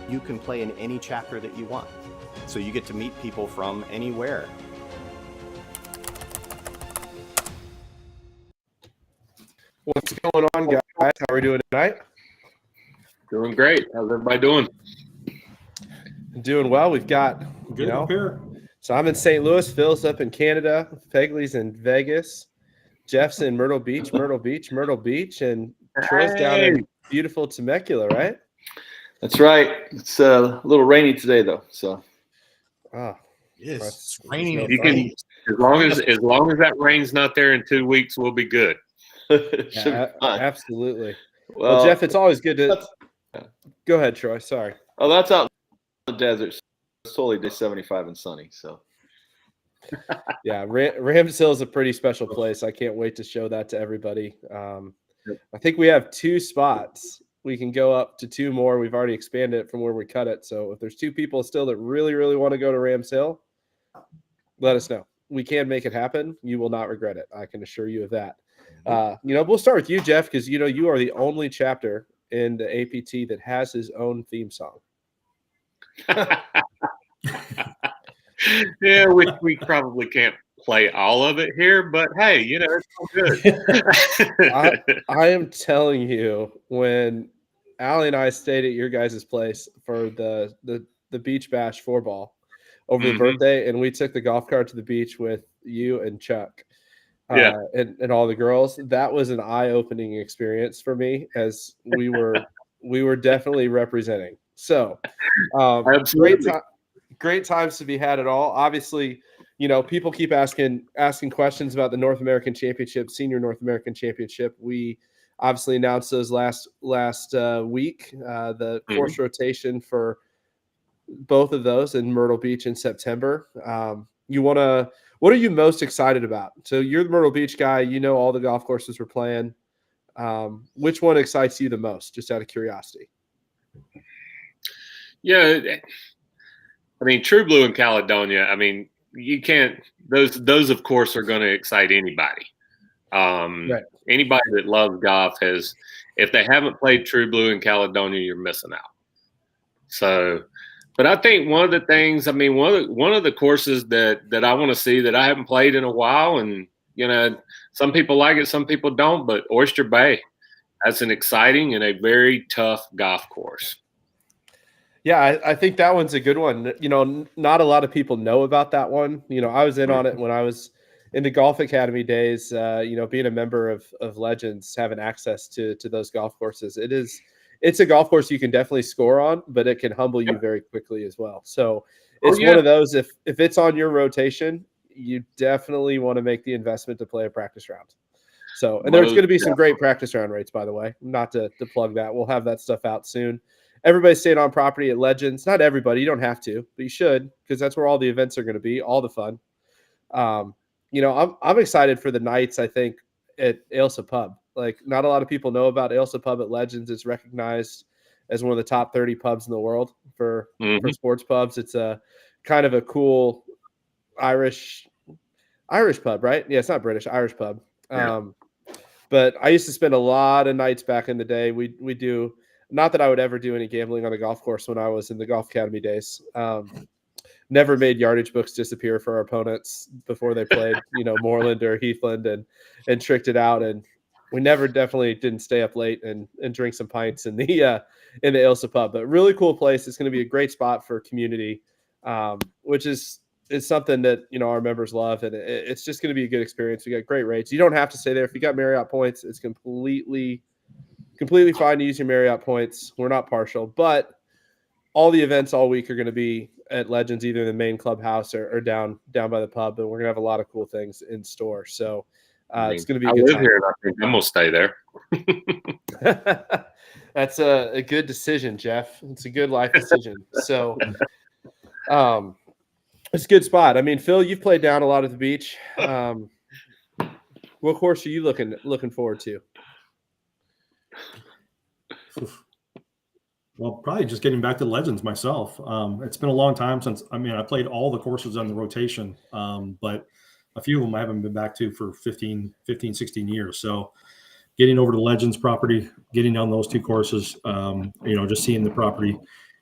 you can play in any chapter that you want. So you get to meet people from anywhere. What's going on, guys? How are we doing tonight? Doing great. How's everybody doing? Doing well. We've got, Good up here. So I'm in St. Louis. Phil's up in Canada. Fegley's in Vegas. Jeff's in Myrtle Beach, and Troy's down in beautiful Temecula, right? That's right. It's a little rainy today, though. So, It's raining. You can, as long as that rain's not there in 2 weeks, we'll be good. Absolutely. Well, Jeff, it's always good to go ahead, Troy. Sorry. Oh, that's out in the desert. It's totally day 75 and sunny. So, yeah, Rams Hill is a pretty special place. I can't wait to show that to everybody. I think we have 2 spots. We can go up to 2 more. We've already expanded it from where we cut it. So if there's 2 people still that really, really want to go to Rams Hill, let us know. We can make it happen. You will not regret it. I can assure you of that. We'll start with you, Jeff, because you are the only chapter in the APT that has his own theme song. Yeah, we probably can't play all of it here, but hey, it's all good. I am telling you, when Allie and I stayed at your guys' place for the beach bash 4-ball over the birthday, and we took the golf cart to the beach with you and Chuck, and all the girls, that was an eye-opening experience for me, as we were definitely representing. So, great times to be had at all. Obviously, people keep asking questions about the North American Championship, Senior North American Championship. We obviously announced those last week, the course rotation for both of those in Myrtle Beach in September. What are you most excited about? So you're the Myrtle Beach guy. All the golf courses we're playing. Which one excites you the most, just out of curiosity? Yeah, I mean, True Blue in Caledonia, you can't – those of course, are going to excite anybody. Right. Anybody that loves golf has – if they haven't played True Blue in Caledonia, you're missing out. So – but I think one of the things – one of the courses that I want to see that I haven't played in a while, and, some people like it, some people don't, but Oyster Bay, that's an exciting and a very tough golf course. Yeah, I think that one's a good one. Not a lot of people know about that one. I was in on it when I was in the Golf Academy days, being a member of Legends, having access to those golf courses. It's a golf course you can definitely score on, but it can humble you very quickly as well. So it's one of those, if it's on your rotation, you definitely want to make the investment to play a practice round. So, and there's going to be some great practice round rates, by the way, not to plug that. We'll have that stuff out soon. Everybody's staying on property at Legends. Not everybody. You don't have to, but you should, because that's where all the events are going to be, all the fun. I'm excited for the nights, I think, at Ailsa Pub. Like, not a lot of people know about Ailsa Pub at Legends. It's recognized as one of the top 30 pubs in the world for sports pubs. It's a kind of a cool Irish pub, right? Yeah, it's not British, Irish pub. Yeah. But I used to spend a lot of nights back in the day. We do. Not that I would ever do any gambling on a golf course when I was in the Golf Academy days. Never made yardage books disappear for our opponents before they played, Moreland or Heathland, and tricked it out. And we definitely didn't stay up late and drink some pints in the Ailsa Pub. But really cool place. It's going to be a great spot for community, which is something that our members love, and it's just going to be a good experience. We got great rates. You don't have to stay there if you got Marriott points. It's completely fine to use your Marriott points. We're not partial, but all the events all week are going to be at Legends, either in the main clubhouse or down by the pub, and we're going to have a lot of cool things in store. So it's going to be a good time. I live here, and I think I'm going to stay there. That's a good decision, Jeff. It's a good life decision. So it's a good spot. Phil, you've played down a lot at the beach. What course are you looking forward to? Well, probably just getting back to Legends myself. It's been a long time since, I played all the courses on the rotation, but a few of them I haven't been back to for 15, 16 years. So getting over to Legends property, getting on those 2 courses, just seeing the property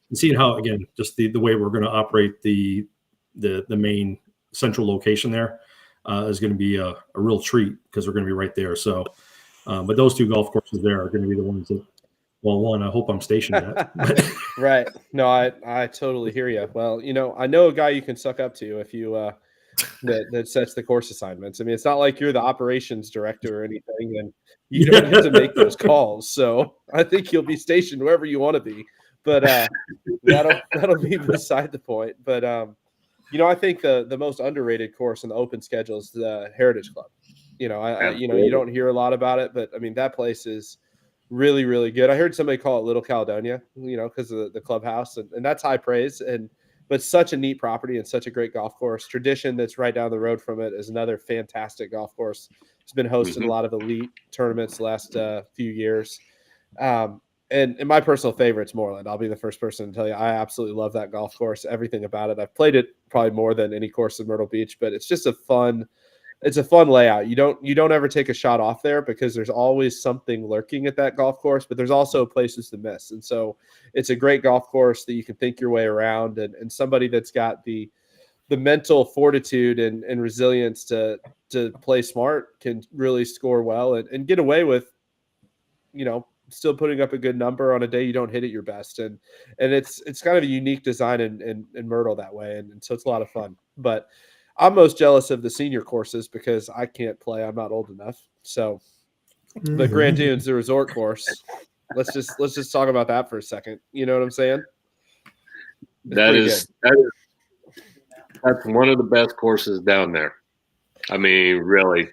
and seeing how, again, just the way we're going to operate the main central location there is going to be a real treat because we're going to be right there. So, but those two golf courses there are going to be the ones that, well, one, I hope I'm stationed at. Right. No, I totally hear you. Well, I know a guy you can suck up to if you that sets the course assignments. I mean, it's not like you're the operations director or anything, and you don't get to make those calls. So I think you'll be stationed wherever you want to be. But that'll be beside the point. But I think the most underrated course in the open schedule is the Heritage Club. You don't hear a lot about it, but I mean that place is really, really good. I heard somebody call it Little Caledonia, because of the clubhouse, and that's high praise. But such a neat property and such a great golf course. Tradition that's right down the road from it is another fantastic golf course. It's been hosted a lot of elite tournaments the last few years. And my personal favorite is Moreland. I'll be the first person to tell you I absolutely love that golf course, everything about it. I've played it probably more than any course in Myrtle Beach, but it's just a fun layout. You don't ever take a shot off there because there's always something lurking at that golf course, but there's also places to miss. And so it's a great golf course that you can think your way around, and somebody that's got the mental fortitude and resilience to play smart can really score well and get away with, still putting up a good number on a day you don't hit it your best. And it's kind of a unique design in Myrtle that way. And so it's a lot of fun. But I'm most jealous of the senior courses because I can't play. I'm not old enough. So the Grand Dunes, the resort course, let's just talk about that for a second. You know what I'm saying? That's one of the best courses down there. I mean, really,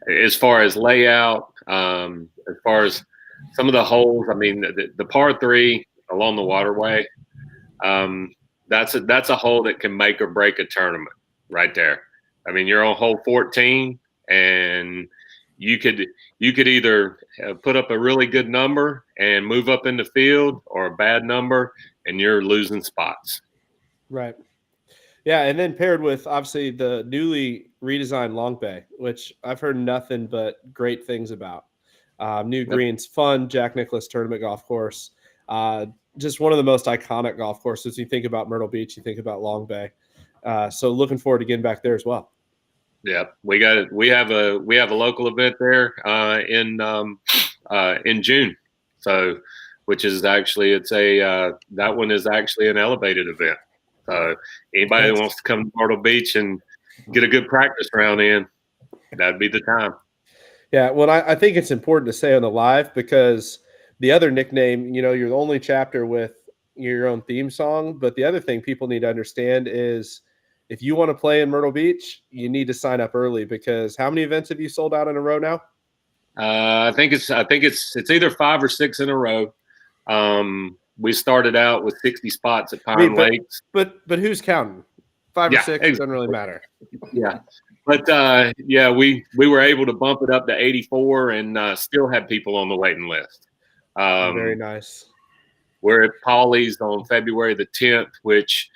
as far as layout, as far as some of the holes, I mean, the par 3 along the waterway, that's a hole that can make or break a tournament right there. I mean, you're on hole 14, and you could either put up a really good number and move up in the field, or a bad number and you're losing spots. Right. Yeah, and then paired with obviously the newly redesigned Long Bay, which I've heard nothing but great things about. New greens, fun Jack Nicklaus tournament golf course. Just one of the most iconic golf courses. You think about Myrtle Beach, you think about Long Bay. So looking forward to getting back there as well. Yeah, we have a local event there in June. So, which is actually that one is actually an elevated event. So anybody that wants to come to Myrtle Beach and get a good practice round in, that'd be the time. Yeah, well, I think it's important to say on the live because the other nickname, you're the only chapter with your own theme song. But the other thing people need to understand is if you want to play in Myrtle Beach, you need to sign up early because how many events have you sold out in a row now? I think it's either 5 or 6 in a row. We started out with 60 spots at Pine Lakes. But who's counting? 5 or 6 exactly. Doesn't really matter. Yeah. But we were able to bump it up to 84 and still have people on the waiting list. Very nice. We're at Paulie's on February the 10th, which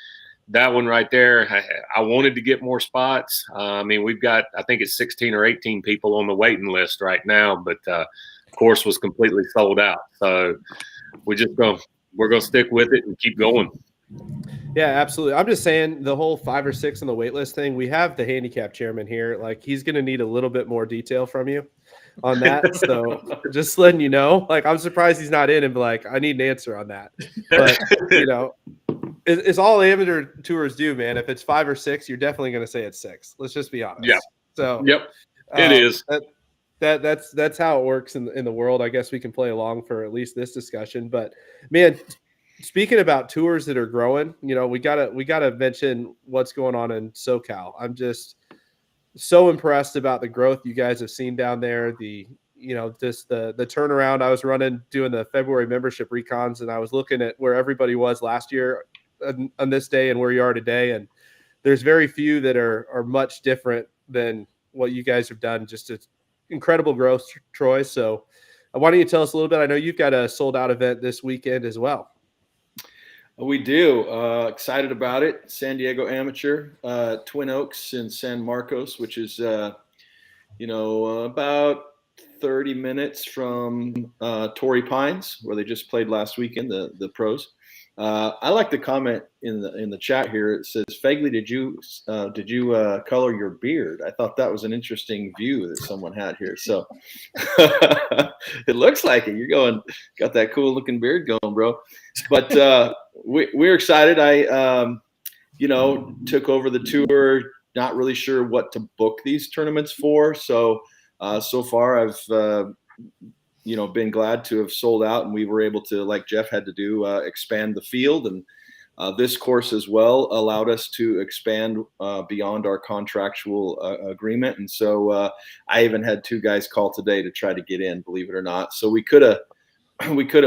that one right there, I wanted to get more spots. I mean, we've got, I think it's 16 or 18 people on the waiting list right now, but course was completely sold out. So we're going to stick with it and keep going. Yeah, absolutely. I'm just saying the whole 5 or 6 on the wait list thing, we have the handicap chairman here. Like he's going to need a little bit more detail from you on that. So just letting you know, like, I'm surprised he's not in and be like, I need an answer on that. But it's all amateur tours do, man. If it's 5 or 6, you're definitely going to say it's 6. Let's just be honest. Yeah. So yep, it is. That's how it works in the world. I guess we can play along for at least this discussion. But man, speaking about tours that are growing, we gotta mention what's going on in SoCal. I'm just so impressed about the growth you guys have seen down there. Just the turnaround. I was doing the February membership recons, and I was looking at where everybody was last year on this day and where you are today. And there's very few that are much different than what you guys have done. Just incredible growth, Troy. So why don't you tell us a little bit? I know you've got a sold out event this weekend as well. We do. Excited about it. San Diego Amateur, Twin Oaks in San Marcos, which is, about 30 minutes from Torrey Pines, where they just played last weekend, the pros. I like the comment in the chat here. It says, "Fegley, did you color your beard?" I thought that was an interesting view that someone had here. So it looks like it. You're got that cool looking beard going, bro. But we're excited. I took over the tour, not really sure what to book these tournaments for. So so far I've been glad to have sold out, and we were able to, like Jeff had to do, expand the field. And this course as well allowed us to expand beyond our contractual agreement. And so I even had 2 guys call today to try to get in, believe it or not. So we could have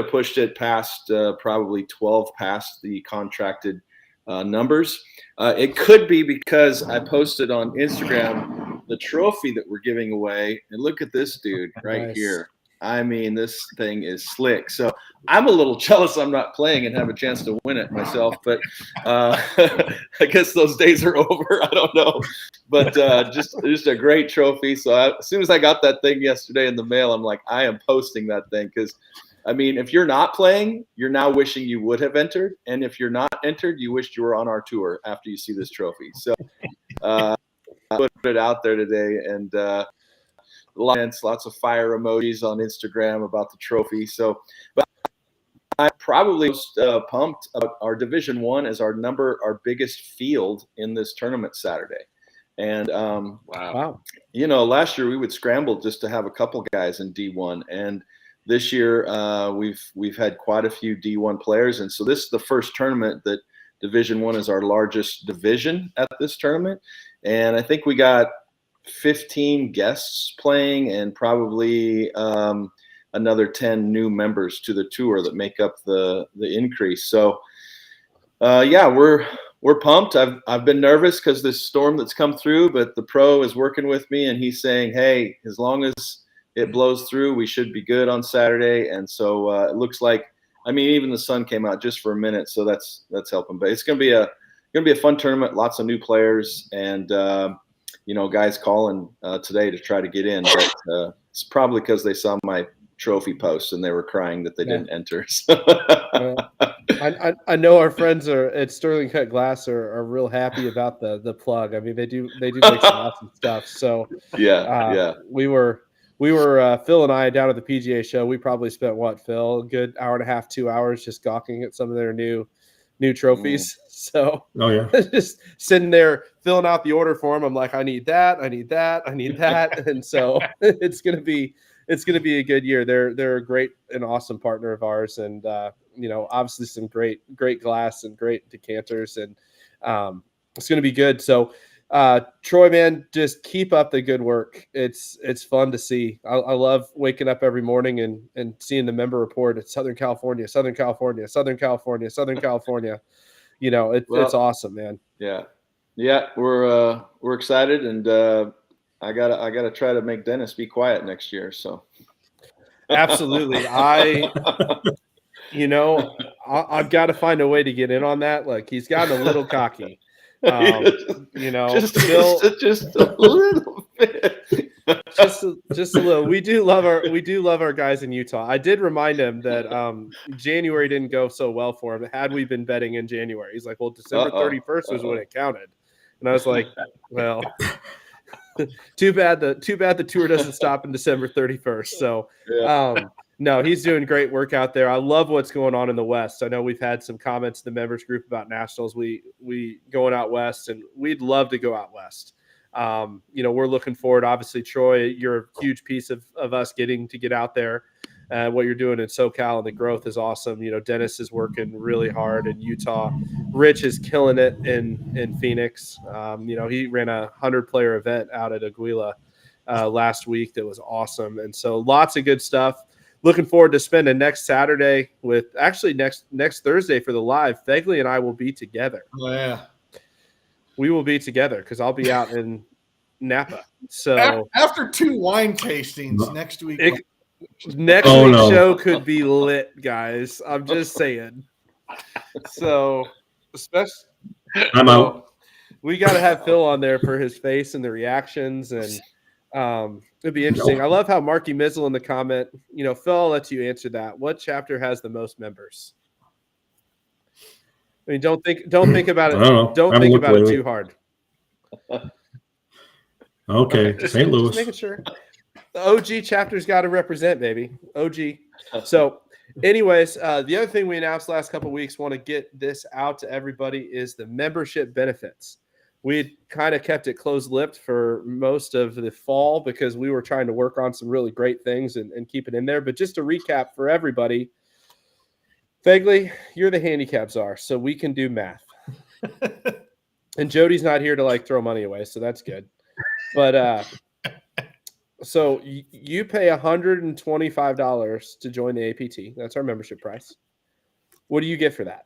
pushed it past probably 12 past the contracted numbers. It could be because I posted on Instagram the trophy that we're giving away. And look at this dude right here. I mean, this thing is slick. So I'm a little jealous I'm not playing and have a chance to win it myself. But I guess those days are over. I don't know. But just a great trophy. So as soon as I got that thing yesterday in the mail, I'm like, I am posting that thing. Because, I mean, if you're not playing, you're now wishing you would have entered. And if you're not entered, you wished you were on our tour after you see this trophy. So I put it out there today. And lots of fire emojis on Instagram about the trophy. So, but I'm probably most pumped about our Division I as our biggest field in this tournament Saturday. And wow, last year we would scramble just to have a couple guys in D1, and this year we've had quite a few D1 players, and so this is the first tournament that Division I is our largest division at this tournament, and I think we got 15 guests playing and probably another 10 new members to the tour that make up the increase. So we're pumped. I've been nervous because this storm that's come through, but the pro is working with me and he's saying, hey, as long as it blows through, we should be good on Saturday. And so it looks like, I mean, even the sun came out just for a minute, so that's helping. But it's gonna be a fun tournament, lots of new players, and guys calling today to try to get in, but it's probably because they saw my trophy post and they were crying that they didn't enter. I know our friends at Sterling Cut Glass are real happy about the plug. I mean, they do make some awesome stuff. So yeah. We were Phil and I down at the PGA show. We probably spent Phil, a good hour and a half, 2 hours just gawking at some of their new trophies. So just sitting there filling out the order form. I'm like, I need that. And so it's gonna be a good year. They're a great and awesome partner of ours, and obviously some great glass and great decanters, and it's gonna be good. So Troy, man, just keep up the good work. It's fun to see. I love waking up every morning and seeing the member report at Southern California. It's awesome, man. Yeah. We're excited, and I gotta try to make Dennis be quiet next year. So absolutely, I've got to find a way to get in on that. Like, he's gotten a little cocky. Just a little bit. just a little. We do love our guys in Utah. I did remind him that January didn't go so well for him. Had we been betting in January, he's like, well, December 31st was when it counted, and I was like, well, too bad the tour doesn't stop in December 31st. So no, he's doing great work out there. I love what's going on in the West. I know we've had some comments in the members group about nationals. We going out West, and we'd love to go out West. We're looking forward. Obviously, Troy, you're a huge piece of us getting to get out there. What you're doing in SoCal and the growth is awesome. Dennis is working really hard in Utah. Rich is killing it in Phoenix. He ran a 100-player event out at Aguila last week that was awesome. And so lots of good stuff. Looking forward to spending next Saturday next Thursday for the live. Fegley and I will be together. Oh, yeah. We will be together because I'll be out in Napa. So after 2 wine tastings next week. Next week's show could be lit, guys. I'm just saying. So, especially, I'm out. We got to have Phil on there for his face and the reactions, and it'd be interesting. I love how Marky Mizzle in the comment. Phil, I'll let you answer that. What chapter has the most members? I mean, don't think about it. I don't know. Don't I haven't think looked about it lately. too hard. Okay, Just St. Louis. making sure. The OG chapter's got to represent, baby. OG. So, anyways, the other thing we announced last couple of weeks, want to get this out to everybody, is the membership benefits. We had kind of kept it closed-lipped for most of the fall because we were trying to work on some really great things and keep it in there. But just to recap for everybody, Fegley, you're the handicap czar, so we can do math. And Jody's not here to like throw money away, so that's good. But so you pay $125 to join the APT. That's our membership price. What do you get for that?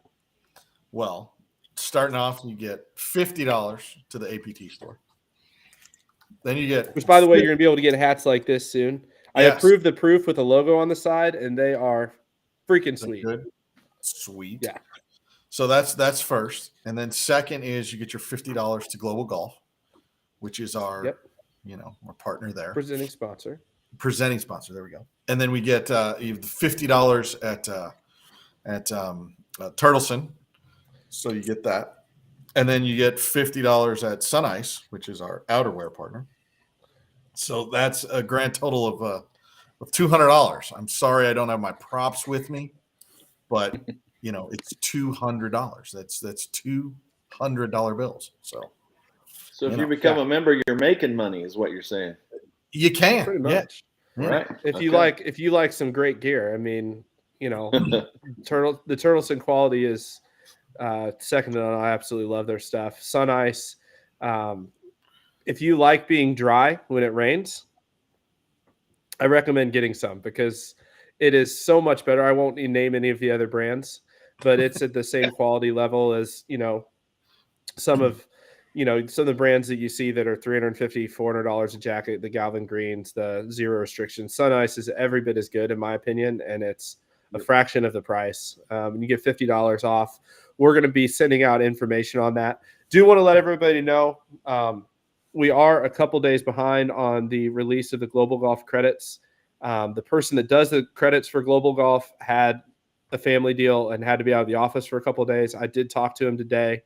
Well, starting off, you get $50 to the APT store. Then you get, Which, by the way, you're gonna be able to get hats like this soon. I Yes. approved the proof with a logo on the side, and they are freaking sweet. good, sweet. Yeah. So that's first, and then second is you get your $50 to Global Golf, which is our, Yep. our partner there, Presenting sponsor. presenting sponsor. There we go. And then we get you have $50 at Turtleson, so you get that, and then you get $50 at Sun Ice, which is our outerwear partner. So that's a grand total of $200. I'm sorry I don't have my props with me, but it's $200. That's $200 bills. So if you become a member, you're making money, is what you're saying. you can, Pretty much. Right. If you like some great gear, I mean, the Turtleson quality is second to none. I absolutely love their stuff. Sun Ice. If you like being dry when it rains, I recommend getting some because it is so much better. I won't name any of the other brands, but it's at the same quality level as some of the brands that you see that are $350, $400 a jacket, the Galvin Greens, the Zero Restriction. Sun Ice is every bit as good in my opinion, and it's a fraction of the price. You get $50 off. We're going to be sending out information on that. Do want to let everybody know we are a couple days behind on the release of the Global Golf credits. The person that does the credits for Global Golf had a family deal and had to be out of the office for a couple of days. I did talk to him today.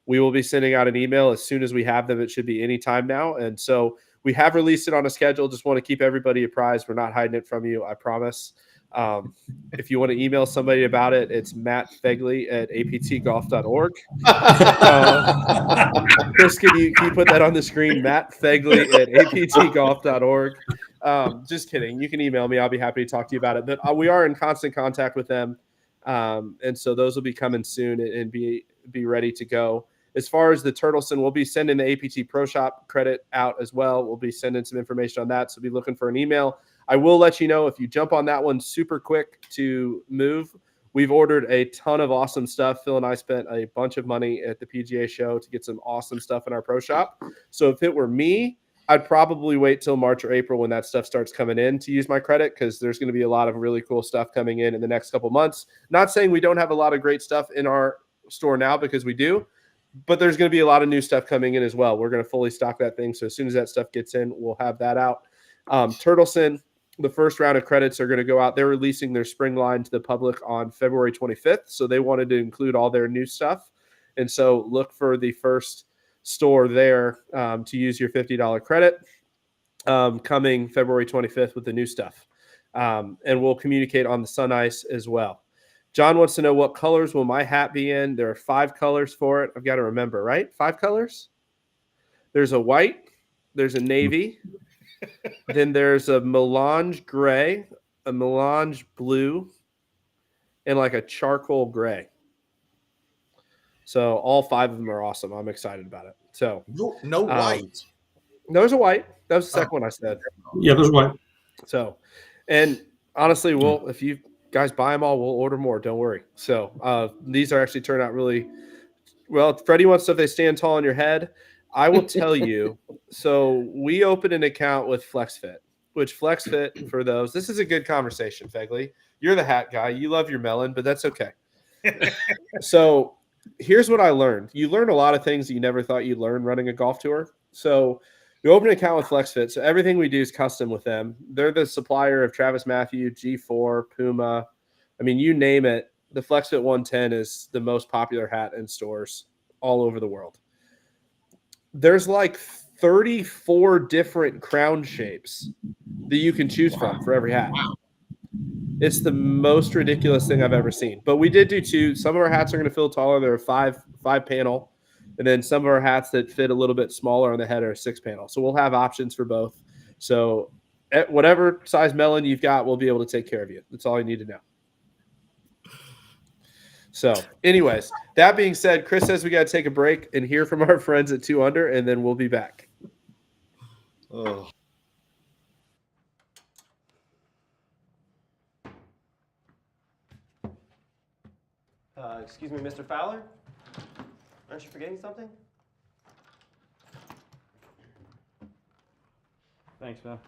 We will be sending out an email as soon as we have them. It should be any time now. And so we have released it on a schedule. Just want to keep everybody apprised. We're not hiding it from you, I promise. If you want to email somebody about it, it's Matt Fegley at aptgolf.org. Chris, can you put that on the screen? Matt Fegley at aptgolf.org. Just kidding. You can email me. I'll be happy to talk to you about it. But we are in constant contact with them. And so those will be coming soon and be ready to go. As far as the Turtleson, we'll be sending the APT Pro Shop credit out as well. We'll be sending some information on that. So be looking for an email. I will let you know if you jump on that one super quick to move. We've ordered a ton of awesome stuff. Phil and I spent a bunch of money at the PGA show to get some awesome stuff in our pro shop. So if it were me, I'd probably wait till March or April when that stuff starts coming in to use my credit, because there's going to be a lot of really cool stuff coming in the next couple months. Not saying we don't have a lot of great stuff in our store now, because we do, but there's going to be a lot of new stuff coming in as well. We're going to fully stock that thing. So as soon as that stuff gets in, we'll have that out. Turtleson, the first round of credits are going to go out. They're releasing their spring line to the public on February 25th. So they wanted to include all their new stuff. And so look for the first store there to use your $50 credit coming February 25th with the new stuff. And we'll communicate on the Sun Ice as well. John wants to know, what colors will my hat be in? There are 5 colors for it. I've got to remember, right? 5 colors? There's a white, there's a navy, then there's a melange gray, a melange blue, and like a charcoal gray. So all 5 of them are awesome. I'm excited about it. So no white. There's a white. That was the second one I said. Yeah, there's one. So, and honestly, if you guys buy them all, we'll order more. Don't worry. So these are actually turned out really well. Freddie wants stuff they stand tall on your head. I will tell you. So we opened an account with FlexFit, which FlexFit, for those, this is a good conversation, Fegley. You're the hat guy. You love your melon, but that's okay. So here's what I learned. You learn a lot of things that you never thought you'd learn running a golf tour. So we open an account with FlexFit. So everything we do is custom with them. They're the supplier of Travis Matthew, G4, Puma. I mean, you name it. The FlexFit 110 is the most popular hat in stores all over the world. There's like 34 different crown shapes that you can choose from for every hat. It's the most ridiculous thing I've ever seen. But we did do two. Some of our hats are going to feel taller. They're a five panel. And then some of our hats that fit a little bit smaller on the head are a 6 panel. So we'll have options for both. So at whatever size melon you've got, we'll be able to take care of you. That's all you need to know. So anyways, that being said, Chris says we got to take a break and hear from our friends at 2 Under, and then we'll be back. Oh. Excuse me, Mr. Fowler? Aren't you forgetting something? Thanks, man.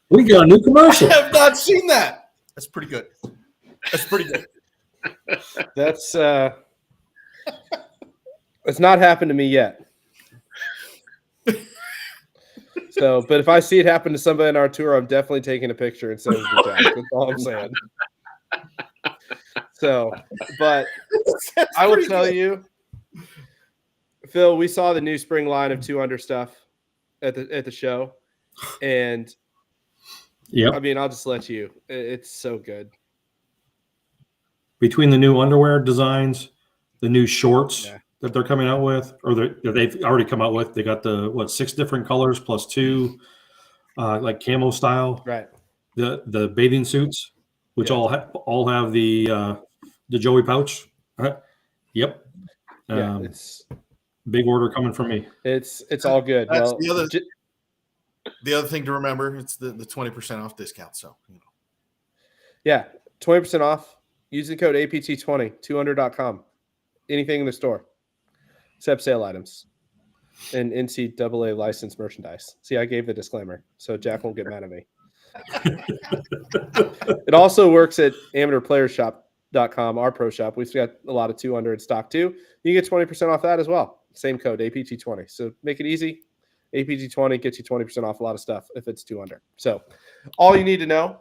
We got a new commercial. I have not seen that. That's pretty good. That's pretty good. That's it's not happened to me yet. So, but if I see it happen to somebody on our tour, I'm definitely taking a picture and sending it to Jack. That's all I'm saying. So, but I will tell you, Phil, we saw the new spring line of 2 Under stuff at the show, and Yep. I mean, I'll just let you. It's so good. Between the new underwear designs, the new shorts Yeah. that they're coming out with, or they've already come out with, they got the 6 different colors plus 2, like camo style. Right. The bathing suits, which Yeah. all have the Joey pouch. Yep. Yeah, it's Big order coming from me. it's all good. That's Well, the other thing to remember. It's the 20% off discount. So, yeah, 20% off. Use the code APT20, 2under.com. Anything in the store except sale items and NCAA licensed merchandise. See, I gave the disclaimer, so Jack won't get mad at me. It also works at amateurplayershop.com, our pro shop. We've got a lot of 2 Under in stock too. You get 20% off that as well. Same code, APT20. So make it easy. APT20 gets you 20% off a lot of stuff if it's 2 Under. So all you need to know.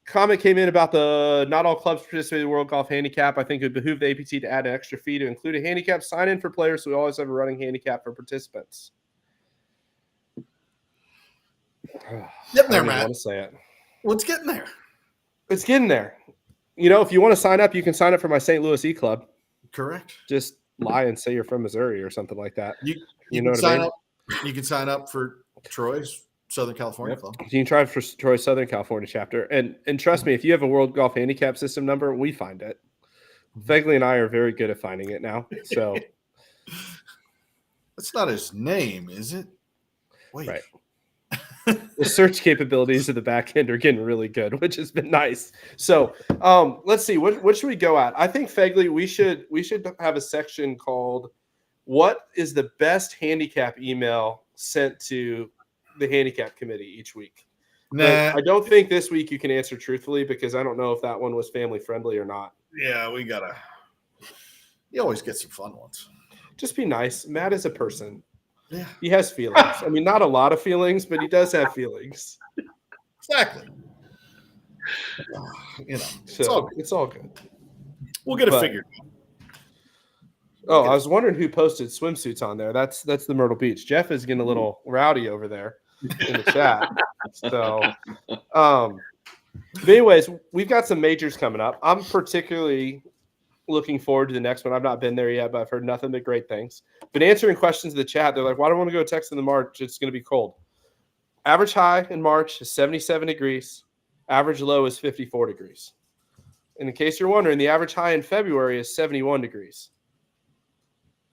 Comment came in about the not all clubs participate in the World Golf Handicap. I think it would behoove the APT to add an extra fee to include a handicap sign-in for players, so we always have a running handicap for participants. getting there, I don't even Matt. want to say it. Well, it's getting there. It's getting there. You know, if you want to sign up, you can sign up for my St. Louis E Club. Correct. Just lie and say you're from Missouri or something like that. You know can what I sign mean? up. You can sign up for Troy's Southern California Club. You can try for Troy's Southern California chapter. And trust me, if you have a World Golf Handicap System number, we find it. Fegley and I are very good at finding it now. So That's not his name, is it? Wait. Right. The search capabilities of the back end are getting really good, which has been nice. So let's see. What should we go at? I think, Fegley, we should have a section called "What is the best handicap email sent to the handicap committee each week?" Nah. I don't think this week you can answer truthfully because I don't know if that one was family friendly or not. Yeah, we gotta. You always get some fun ones. Just be nice. Matt is a person. Yeah, He has feelings. I mean, not a lot of feelings, but he does have feelings. exactly. You know, So it's all good. we'll get it But- figured. Oh, I was wondering who posted swimsuits on there. That's the Myrtle Beach. Jeff is getting a little rowdy over there in the chat. So, but anyways, we've got some majors coming up. I'm particularly looking forward to the next one. I've not been there yet, but I've heard nothing but great things. Been answering questions in the chat. They're like, "Why do I want to go to Texas in the March? It's going to be cold." Average high in March is 77 degrees. Average low is 54 degrees. And in case you're wondering, the average high in February is 71 degrees.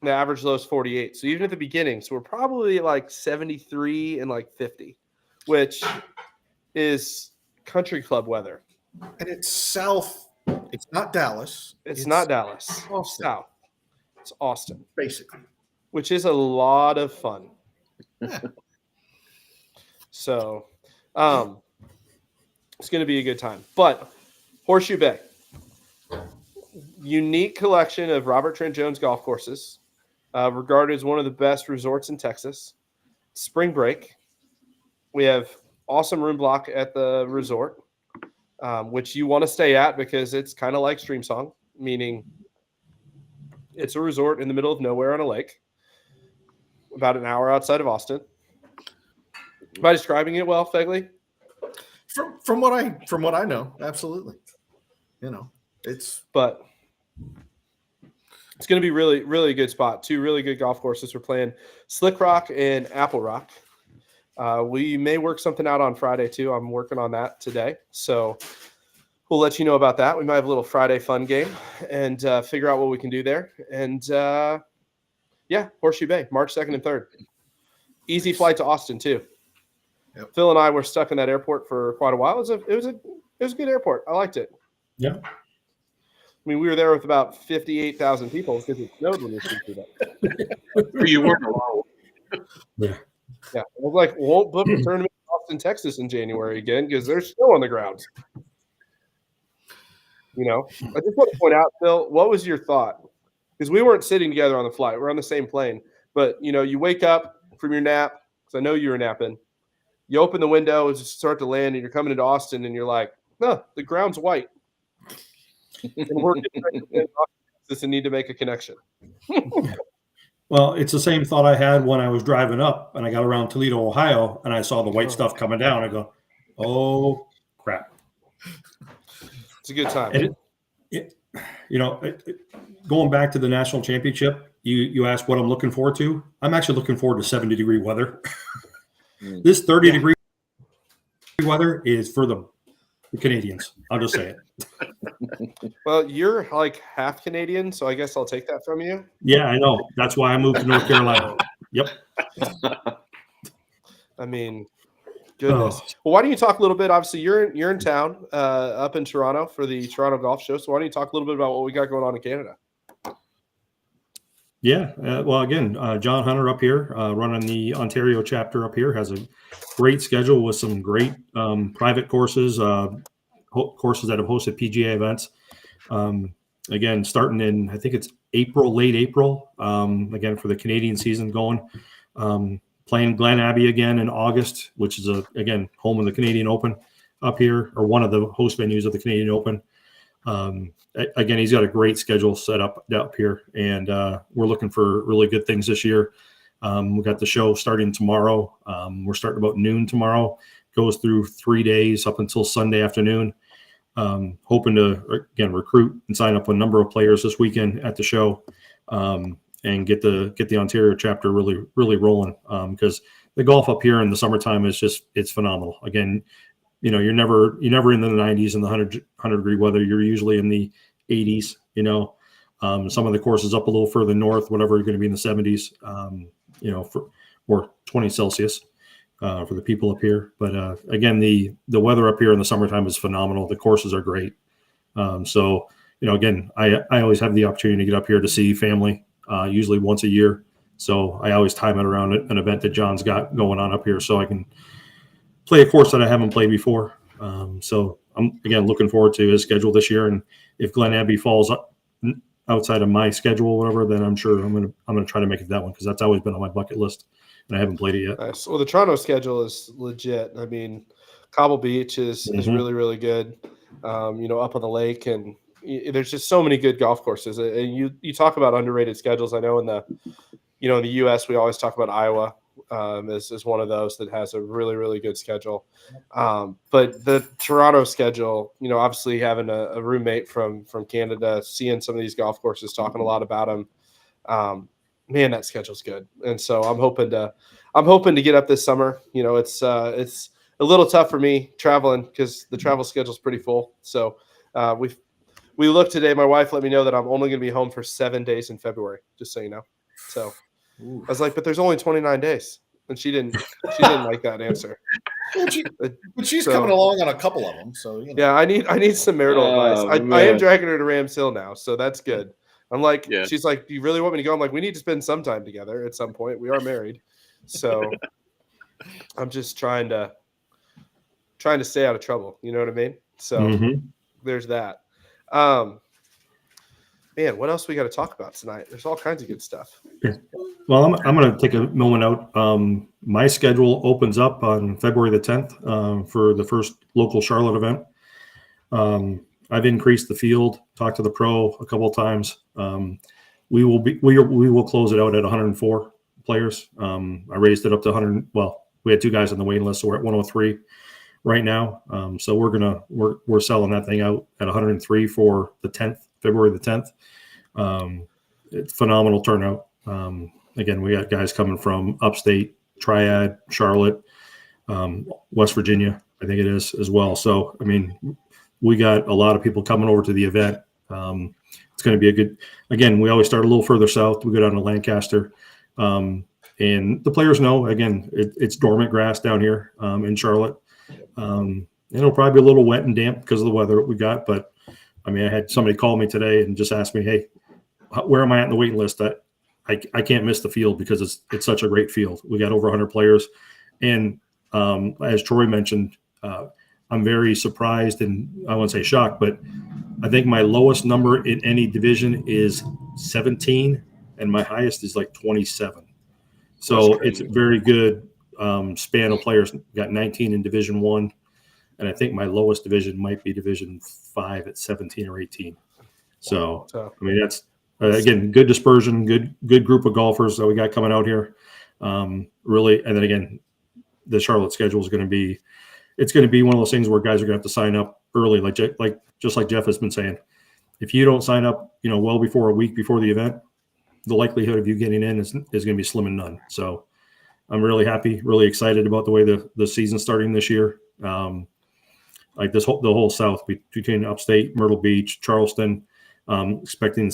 The average low is 48. So even at the beginning, so we're probably like 73 and like 50, which is country club weather. And it's south. It's not Dallas. It's not Dallas. Austin. South. It's Austin, Basically. which is a lot of fun. Yeah. So it's going to be a good time. But Horseshoe Bay. Unique collection of Robert Trent Jones golf courses, regarded as one of the best resorts in Texas. Spring break. We have awesome room block at the resort, which you want to stay at because it's kind of like Streamsong, meaning it's a resort in the middle of nowhere on a lake, about an hour outside of Austin. Am I describing it well, Fegley? From what I know, absolutely. It's going to be really, really good spot. Two really good golf courses. We're playing Slick Rock and Apple Rock. We may work something out on Friday too. I'm working on that today. So we'll let you know about that. We might have a little Friday fun game and figure out what we can do there. And Horseshoe Bay, March 2nd and 3rd. Easy flight to Austin too. Yep. Phil and I were stuck in that airport for quite a while. It was a good airport. I liked it. Yeah. I mean, we were there with about 58,000 people because it snowed when we flew through that. You weren't alone. Yeah. Yeah, I was like, won't book a tournament in Austin, Texas in January again because there's snow on the ground. I just want to point out, Phil, what was your thought? Because we weren't sitting together on the flight. We're on the same plane. But, you wake up from your nap, because I know you were napping. You open the window as you start to land, and you're coming into Austin, and you're like, no, the ground's white. And we're getting ready to land in Austin, Texas and need to make a connection. Well, it's the same thought I had when I was driving up and I got around Toledo, Ohio, and I saw the white stuff coming down. I go, oh, crap. It's a good time. Going back to the national championship, you asked what I'm looking forward to. I'm actually looking forward to 70-degree weather. This 30-degree weather is for the Canadians. I'll just say it. Well, you're like half Canadian, so I guess I'll take that from you. Yeah, I know. That's why I moved to North Carolina. Yep. I mean, goodness. Well, why don't you talk a little bit? Obviously, you're in town up in Toronto for the Toronto Golf Show. So why don't you talk a little bit about what we got going on in Canada? Yeah. Well, again, John Hunter up here running the Ontario chapter up here has a great schedule with some great private courses, courses that have hosted PGA events. Again, starting in, I think it's late April, again, for the Canadian season going. Playing Glen Abbey again in August, which is, again, home of the Canadian Open up here, or one of the host venues of the Canadian Open. Again, he's got a great schedule set up here, and we're looking for really good things this year. We've got the show starting tomorrow. We're starting about noon tomorrow. Goes through 3 days up until Sunday afternoon. Hoping to, again, recruit and sign up a number of players this weekend at the show, and get the Ontario chapter really, really rolling. Because the golf up here in the summertime is it's phenomenal. Again, you're never in the 90s and the 100 degree weather. You're usually in the 80s. Some of the courses up a little further north, whatever, are going to be in the 70s. For 20 Celsius. For the people up here. But again, the weather up here in the summertime is phenomenal. The courses are great. Again, I always have the opportunity to get up here to see family, usually once a year. So I always time it around an event that John's got going on up here so I can play a course that I haven't played before. So I'm, again, looking forward to his schedule this year. And if Glen Abbey falls up outside of my schedule or whatever, then I'm sure I'm gonna try to make it that one, because that's always been on my bucket list. And I haven't played it yet. Nice. Well, the Toronto schedule is legit. I mean, Cobble Beach is really, really good. Up on the lake, and there's just so many good golf courses. And you talk about underrated schedules. I know in the U.S. we always talk about Iowa as one of those that has a really, really good schedule. But the Toronto schedule, obviously having a roommate from Canada, seeing some of these golf courses, talking a lot about them. Man, that schedule's good, and so I'm hoping to get up this summer. It's a little tough for me traveling because the travel schedule's pretty full. So we looked today. My wife let me know that I'm only going to be home for 7 days in February, just so you know. So I was like, but there's only 29 days, and she didn't like that answer. But she's coming along on a couple of them, so yeah. I need some marital advice. I am dragging her to Rams Hill now, so that's good. I'm like, She's like, do you really want me to go? I'm like, we need to spend some time together at some point. We are married. So I'm just trying to stay out of trouble. You know what I mean? So, there's that. Man, what else we got to talk about tonight? There's all kinds of good stuff. Yeah. Well, I'm going to take a moment out. My schedule opens up on February the 10th for the first local Charlotte event. I've increased the field, talked to the pro a couple of times. We will close it out at 104 players. I raised it up to 100. Well, we had 2 guys on the waiting list, so we're at 103 right now. So we're selling that thing out at 103 for the 10th, February the 10th. It's phenomenal turnout. Again, we got guys coming from upstate, Triad, Charlotte, West Virginia, I think it is as well. So, I mean, we got a lot of people coming over to the event. It's going to be a good, again, we always start a little further south. We go down to Lancaster. And the players know, again, it's dormant grass down here in Charlotte. It'll probably be a little wet and damp because of the weather we got. But, I mean, I had somebody call me today and just ask me, hey, where am I at in the waiting list? I can't miss the field because it's such a great field. We got over 100 players. And as Troy mentioned, I'm very surprised and I won't say shocked, but I think my lowest number in any division is 17 and my highest is like 27. So it's a very good span of players. Got 19 in Division 1, and I think my lowest division might be Division 5 at 17 or 18. So, I mean, that's, again, good dispersion, good group of golfers that we got coming out here. Really, and then again, the Charlotte schedule is going to be, it's going to be one of those things where guys are going to have to sign up early, just like Jeff has been saying. If you don't sign up, well before a week before the event, the likelihood of you getting in is going to be slim and none. So I'm really happy, really excited about the way the season's starting this year. Like the whole South between upstate, Myrtle Beach, Charleston, expecting,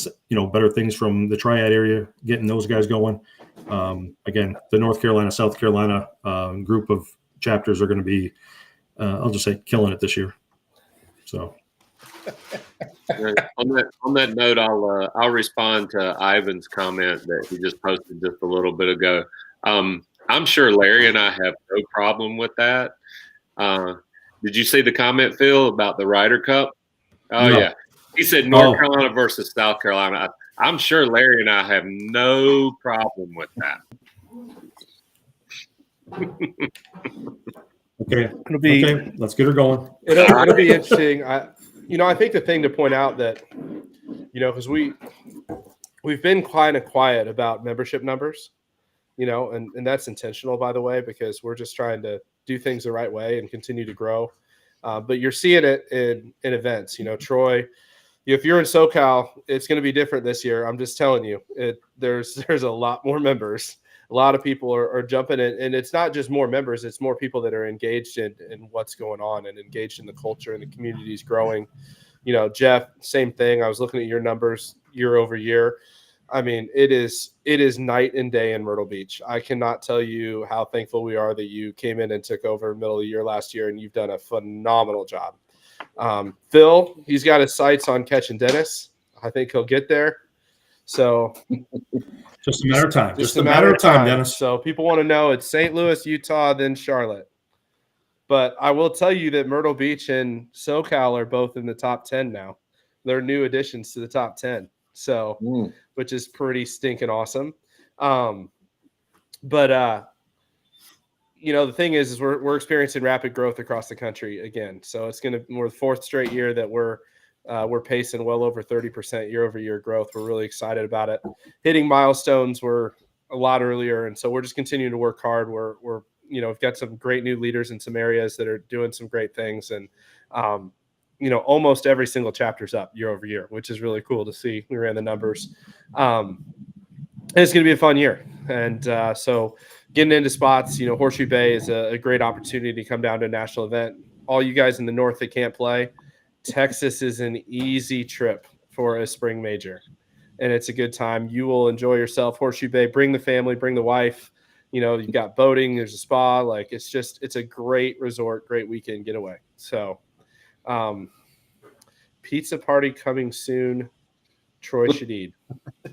better things from the Triad area, getting those guys going. Again, the North Carolina, South Carolina group of chapters are going to be, I'll just say, killing it this year. So. On that note, I'll respond to Ivan's comment that he just posted just a little bit ago. I'm sure Larry and I have no problem with that. Did you see the comment, Phil, about the Ryder Cup? Oh, no. Yeah. He said North Carolina versus South Carolina. I'm sure Larry and I have no problem with that. Okay, let's get her going. It'll be interesting. I think the thing to point out that, because we've been kind of quiet about membership numbers, and that's intentional, by the way, because we're just trying to do things the right way and continue to grow. But you're seeing it in events. Troy, if you're in SoCal, it's going to be different this year. I'm just telling you, there's a lot more members. A lot of people are jumping in, and it's not just more members, it's more people that are engaged in what's going on and engaged in the culture, and the community is growing. Jeff, same thing. I was looking at your numbers year over year. I mean, it is night and day in Myrtle Beach. I cannot tell you how thankful we are that you came in and took over middle of the year last year, and you've done a phenomenal job. Phil, he's got his sights on catching Dennis. I think he'll get there. So just a matter of time. Just a matter of time, Dennis. So people want to know it's St. Louis, Utah, then Charlotte. But I will tell you that Myrtle Beach and SoCal are both in the top 10 now. They're new additions to the top 10. So, which is pretty stinking awesome. But the thing is we're experiencing rapid growth across the country again. So we're the 4th straight year that we're pacing well over 30% year over year growth. We're really excited about it. Hitting milestones were a lot earlier. And so we're just continuing to work hard. We've got some great new leaders in some areas that are doing some great things. And, almost every single chapter's up year over year, which is really cool to see. We ran the numbers. And it's going to be a fun year. And so getting into spots, Horseshoe Bay is a great opportunity to come down to a national event. All you guys in the North that can't play, Texas is an easy trip for a spring major, and it's a good time. You will enjoy yourself. Horseshoe Bay, bring the family, bring the wife. You've got boating, there's a spa. It's a great resort, great weekend getaway. So, pizza party coming soon. Troy Shadid. I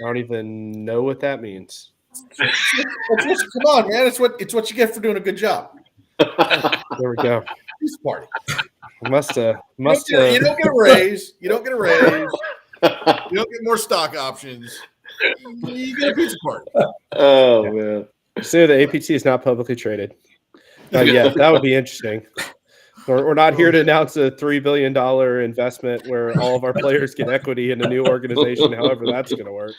don't even know what that means. Come on, man! It's what you get for doing a good job. There we go. Pizza party. Must You don't get a raise. You don't get a raise. You don't get more stock options. You get a pizza party. Oh man. So the APT is not publicly traded. Yeah, that would be interesting. We're not here to announce a $3 billion investment where all of our players get equity in a new organization. However, that's going to work.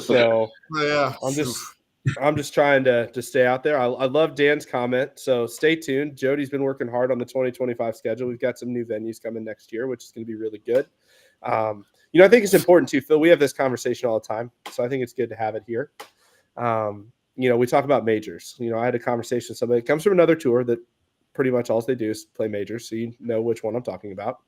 So Yeah, I'm just trying to stay out there. I love Dan's comment. So stay tuned. Jody's been working hard on the 2025 schedule. We've got some new venues coming next year, which is going to be really good. I think it's important too, Phil. We have this conversation all the time, so I think it's good to have it here. We talk about majors. I had a conversation with somebody that comes from another tour that pretty much all they do is play majors, so you know which one I'm talking about.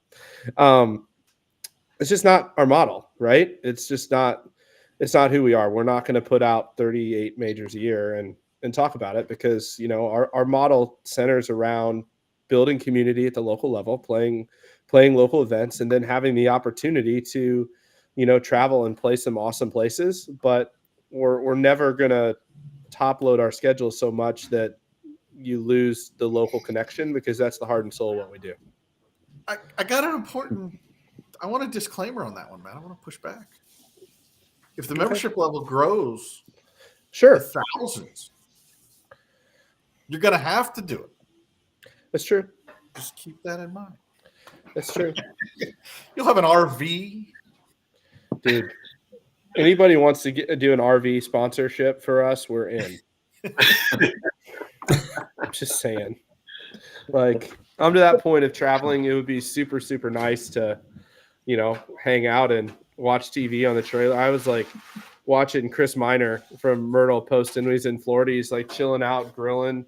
It's just not our model, right? It's not who we are. We're not going to put out 38 majors a year and talk about it because, our model centers around building community at the local level, playing local events, and then having the opportunity to, travel and play some awesome places. But we're never going to top load our schedule so much that you lose the local connection, because that's the heart and soul of what we do. I got I want a disclaimer on that one, man. I want to push back. If the membership level grows sure to thousands, you're going to have to do it. That's true. Just keep that in mind. That's true. You'll have an RV. Dude, anybody wants to do an RV sponsorship for us, we're in. I'm just saying. Like, I'm to that point of traveling. It would be super, super nice to, hang out and watch TV on the trailer. I was like watching Chris Miner from Myrtle post, and when he's in Florida, he's like chilling out, grilling,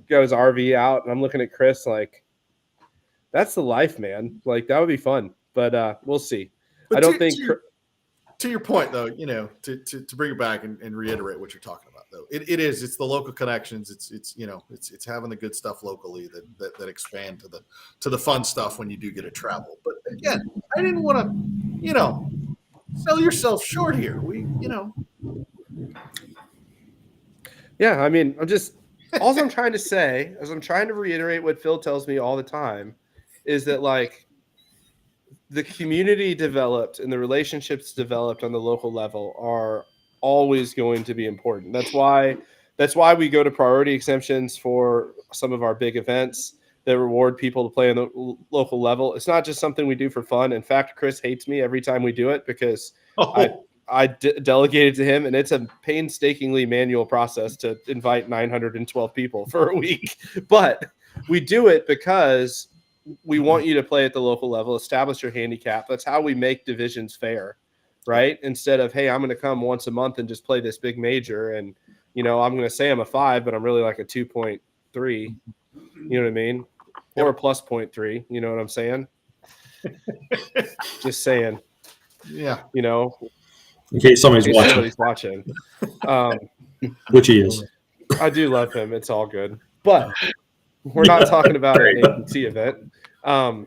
got his RV out, and I'm looking at Chris like, that's the life, man. Like, that would be fun, but we'll see. But I don't think. To your point, though, to bring it back and reiterate what you're talking about, though, it's the local connections. It's having the good stuff locally that expand to the fun stuff when you do get to travel. But again, I didn't want to, sell yourself short here. Yeah, I mean, all I'm trying to say is I'm trying to reiterate what Phil tells me all the time, is that like, the community developed and the relationships developed on the local level are always going to be important. That's why we go to priority exemptions for some of our big events that reward people to play on the local level. It's not just something we do for fun. In fact, Chris hates me every time we do it because I delegated to him, and it's a painstakingly manual process to invite 912 people for a week. But we do it because we want you to play at the local level, establish your handicap. That's how we make divisions fair, right? Instead of, hey, I'm going to come once a month and just play this big major, and I'm going to say I'm a 5, but I'm really like a 2.3. You know what I mean? Or a plus 0.3. You know what I'm saying? Just saying. Yeah. In case somebody's watching. Which he is. I do love him. It's all good. But we're not talking about an APT event. But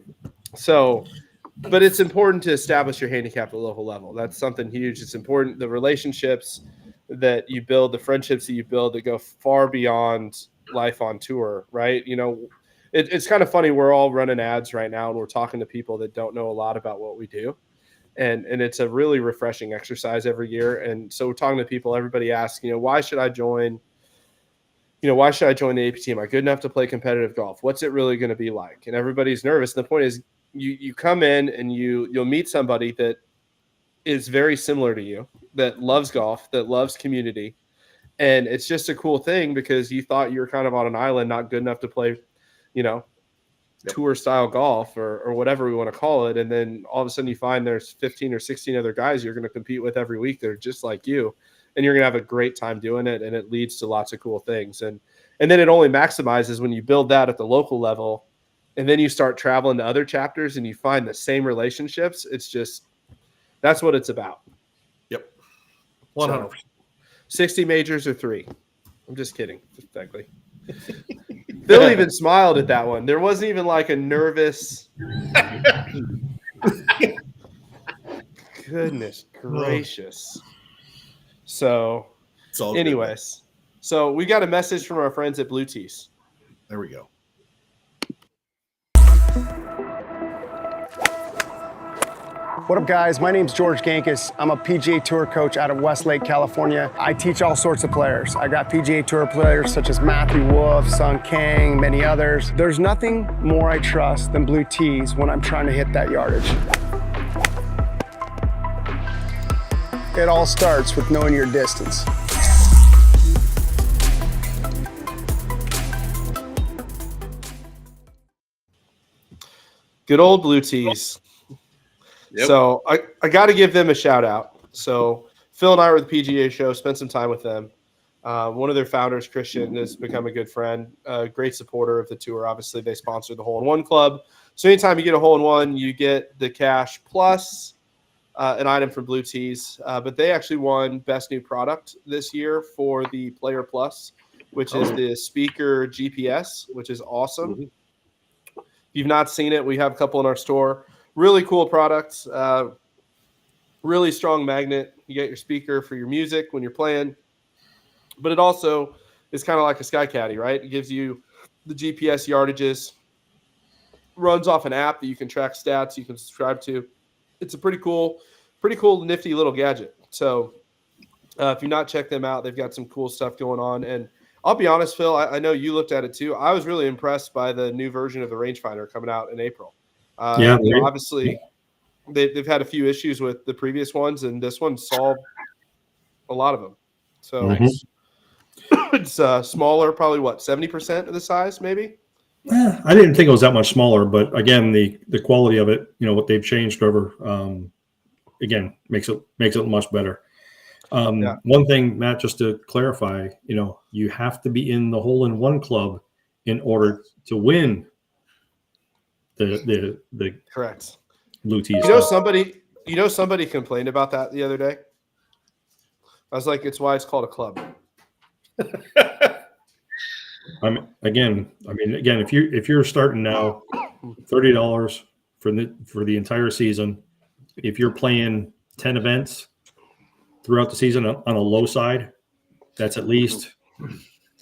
it's important to establish your handicap at the local level. That's something huge. It's important. The relationships that you build, the friendships that you build that go far beyond life on tour, right? It's kind of funny. We're all running ads right now, and we're talking to people that don't know a lot about what we do. And it's a really refreshing exercise every year. And so we're talking to people, everybody asks, why should I join? Why should I join the APT? Am I good enough to play competitive golf? What's it really going to be like? And everybody's nervous. And the point is, you come in and you'll meet somebody that is very similar to you, that loves golf, that loves community. And it's just a cool thing because you thought you were kind of on an island, not good enough to play, tour style golf or whatever we want to call it. And then all of a sudden you find there's 15 or 16 other guys you're going to compete with every week. They're just like you. And you're going to have a great time doing it, and it leads to lots of cool things. And then it only maximizes when you build that at the local level, and then you start traveling to other chapters and you find the same relationships. It's just, that's what it's about. Yep. 100%. 60 majors or 3. I'm just kidding. Exactly. Phil even smiled at that one. There wasn't even like a nervous. Goodness gracious. So, anyways, so we got a message from our friends at Blue Tees. There we go. What up, guys? My name's George Gankis. I'm a PGA Tour coach out of Westlake, California. I teach all sorts of players. I got PGA Tour players such as Matthew Wolff, Sung Kang, many others. There's nothing more I trust than blue tees when I'm trying to hit that yardage. It all starts with knowing your distance. Good old blue tees. Yep. So I got to give them a shout out. So Phil and I were at the PGA show, spent some time with them. One of their founders, Christian, has become a good friend, a great supporter of the tour. Obviously, they sponsor the Hole in One Club. So anytime you get a hole in one, you get the cash plus an item from Blue Tees. But they actually won Best New Product this year for the Player Plus, which is the speaker GPS, which is awesome. Mm-hmm. If you've not seen it, we have a couple in our store. Really cool products, really strong magnet. You get your speaker for your music when you're playing, but it also is kind of like a Sky Caddy, right? It gives you the GPS yardages, runs off an app that you can track stats you can subscribe to. It's a pretty cool, nifty little gadget. So if you've not checked them out, they've got some cool stuff going on. And I'll be honest, Phil, I know you looked at it too. I was really impressed by the new version of the rangefinder coming out in April. Obviously, they've had a few issues with the previous ones, and this one solved a lot of them. So it's smaller, probably 70% of the size, maybe. I didn't think it was that much smaller, but again, the quality of it, what they've changed over, again, makes it much better. One thing, Matt, just to clarify, you have to be in the Hole in One Club in order to win the correct blue tees. Somebody complained about that the other day. I was like, it's why it's called a club. Again, if you're starting now, $30 for the entire season. If you're playing 10 events throughout the season on a low side, that's at least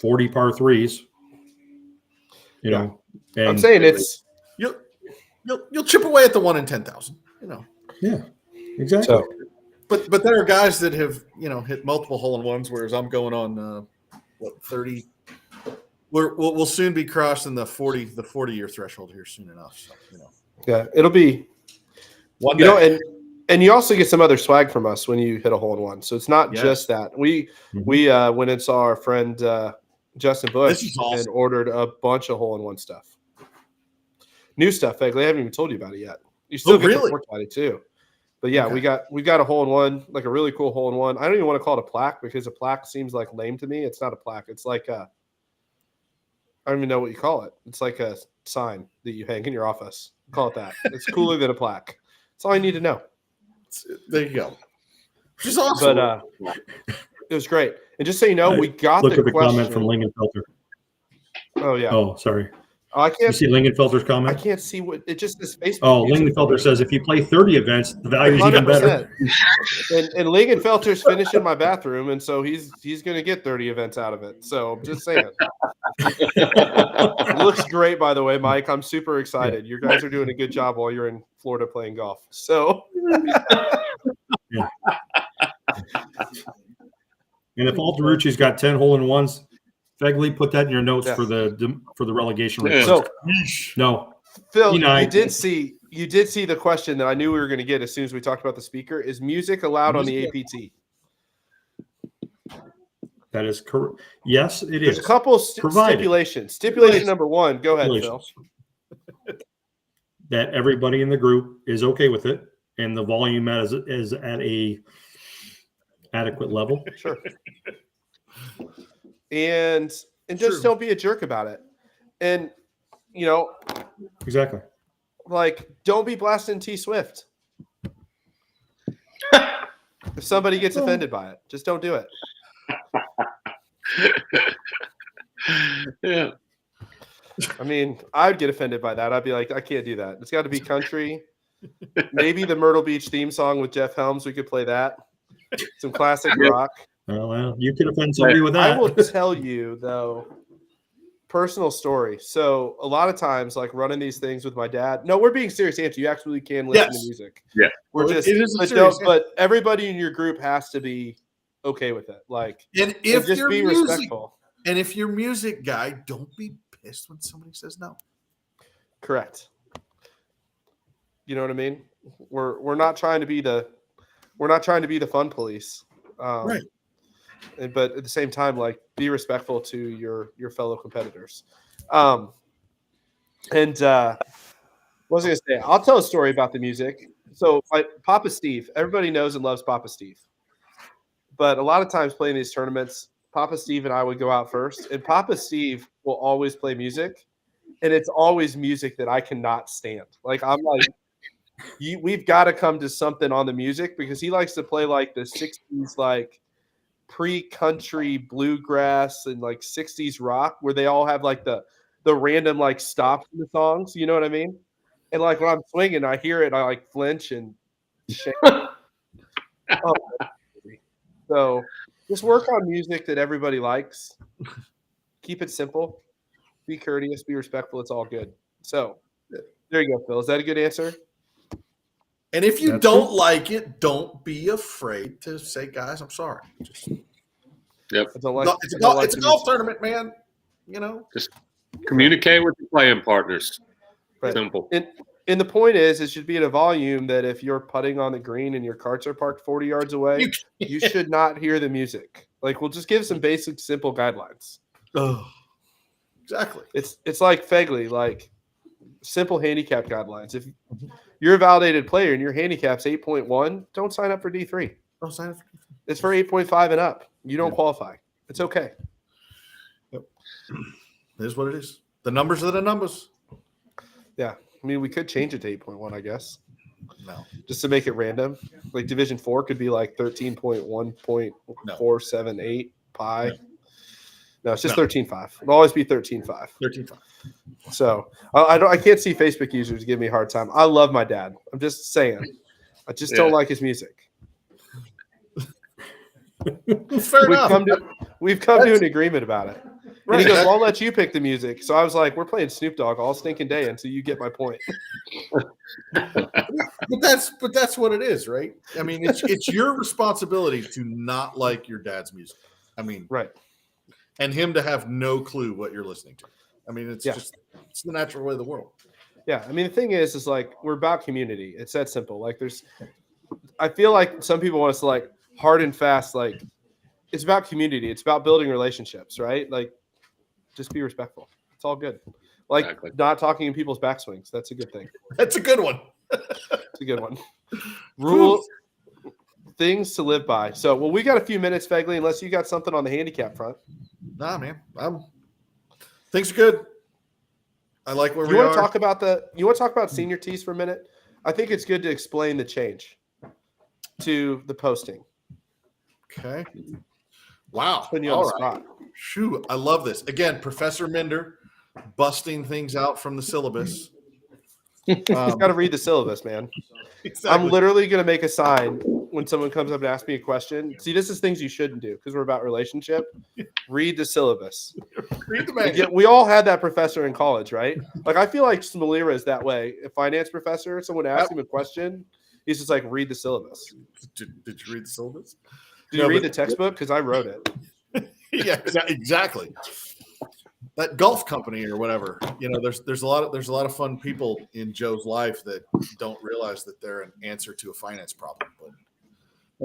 40 par threes. And I'm saying you'll chip away at the 1 in 10,000. Yeah, exactly. So, but there are guys that have hit multiple hole in ones, whereas I'm going on 30. We'll soon be crossing the 40-year threshold here soon enough. So, yeah, it'll be one day. And you also get some other swag from us when you hit a hole in one. So it's not just that. We went and saw our friend Justin Bush and ordered a bunch of hole in one stuff. New stuff, Fegley. I haven't even told you about it yet. You still get the pork body too. But yeah, we got a hole in one, like a really cool hole in one. I don't even want to call it a plaque because a plaque seems like lame to me. It's not a plaque. It's like I don't even know what you call it. It's like a sign that you hang in your office. Call it that. It's cooler than a plaque. That's all I need to know. There you go. Which is awesome. But it was great. And just so you know, we got look the at the question comment from Lingenfelter. Oh yeah. Oh, sorry. I can't You see Lingenfelter's comment? I can't see what it just says Facebook. Oh, Lingenfelter says if you play 30 events, the value is even better. And Lingenfelter's finishing my bathroom, and so he's going to get 30 events out of it. So I'm just saying. It looks great, by the way, Mike. I'm super excited. You guys are doing a good job while you're in Florida playing golf. So. Yeah. And if Altarucci's got 10 hole in ones, Fegley, put that in your notes for the relegation report. So, no, Phil, you did see the question that I knew we were going to get as soon as we talked about the speaker. Is music allowed on the APT? That is correct. Yes, it There's is. a couple stipulations. Stipulation number one. Go ahead, Phil. That everybody in the group is okay with it, and the volume is at a adequate level. Sure. And just don't be a jerk about it. And exactly. Like, don't be blasting T Swift. If somebody gets offended by it, just don't do it. Yeah. I mean, I'd get offended by that. I'd be like, I can't do that. It's got to be country. Maybe the Myrtle Beach theme song with Jeff Helms. We could play that. Some classic rock. Well, you could offend somebody with that. I will tell you, though, personal story. So a lot of times, like running these things with my dad. No, we're being serious, Answer. You actually can listen to music. Yeah. We're Well, just, it is a but, serious but everybody in your group has to be okay with it. Like, And if just you're be respectful. And if you're music guy, don't be pissed when somebody says no. Correct. You know what I mean? We're not trying to be the fun police. Right. But at the same time, like, be respectful to your fellow competitors. What was I gonna say? I'll tell a story about the music. So Papa Steve, everybody knows and loves Papa Steve. But a lot of times playing these tournaments, Papa Steve and I would go out first, and Papa Steve will always play music, and it's always music that I cannot stand. Like, I'm like, we've got to come to something on the music, because he likes to play like the 60s, like pre-country bluegrass and like 60s rock, where they all have like the random like stops in the songs. You know what I mean? And like when I'm swinging, I hear it, I like flinch and shake. So just work on music that everybody likes. Keep it simple. Be courteous. Be respectful. It's all good. So there you go, Phil. Is that a good answer? And if you don't like it, don't be afraid to say, guys, I'm sorry. Yep. It's a golf tournament, man. You know, just communicate with your playing partners. Right. Simple. And the point is, it should be at a volume that if you're putting on the green and your carts are parked 40 yards away, you should not hear the music. Like, we'll just give some basic, simple guidelines. Oh, exactly. It's like Fegley, like simple handicap guidelines. If you're a validated player and your handicap's 8.1, don't sign up for D3. Don't sign up for D3. It's for 8.5 and up. You don't qualify. It's okay. Yep. It is what it is. The numbers are the numbers. Yeah. I mean, we could change it to 8.1, I guess. No. Just to make it random. Like Division 4 could be like 13.1.478 pi. No, it's just 13.5. It'll always be 13.5. 13.5. So I can't see Facebook users give me a hard time. I love my dad. I'm just saying. I just don't like his music. We've come to an agreement about it. Right. And he goes, well, I'll let you pick the music. So I was like, we're playing Snoop Dogg all stinking day until you get my point. but that's what it is, right? I mean, it's your responsibility to not like your dad's music. I mean, right. And him to have no clue what you're listening to. I mean, it's the natural way of the world. Yeah. I mean, the thing is like, we're about community. It's that simple. Like I feel like some people want us to like hard and fast, like it's about community. It's about building relationships, right? Like, just be respectful. It's all good. Like not talking in people's backswings. That's a good thing. That's a good one. It's a good one. Rule things to live by. So, well, we got a few minutes, Fegley, unless you got something on the handicap front. Nah, man. Things are good. I like where we are. You want to talk about senior tees for a minute? I think it's good to explain the change to the posting. Okay. Wow. Putting you on the spot. Shoo, I love this. Again, Professor Minder busting things out from the syllabus. He's got to read the syllabus, man. Exactly. I'm literally going to make a sign when someone comes up and asks me a question. See, this is things you shouldn't do because we're about relationship. Read the syllabus. Read the manual. We all had that professor in college, right? Like, I feel like Smalira is that way. A finance professor, someone asks him a question, he's just like, read the syllabus. Did you read the syllabus? Did you read the textbook? Because I wrote it. Yeah, exactly. That golf company or whatever, you know, there's a lot of fun people in Joe's life that don't realize that they're an answer to a finance problem. But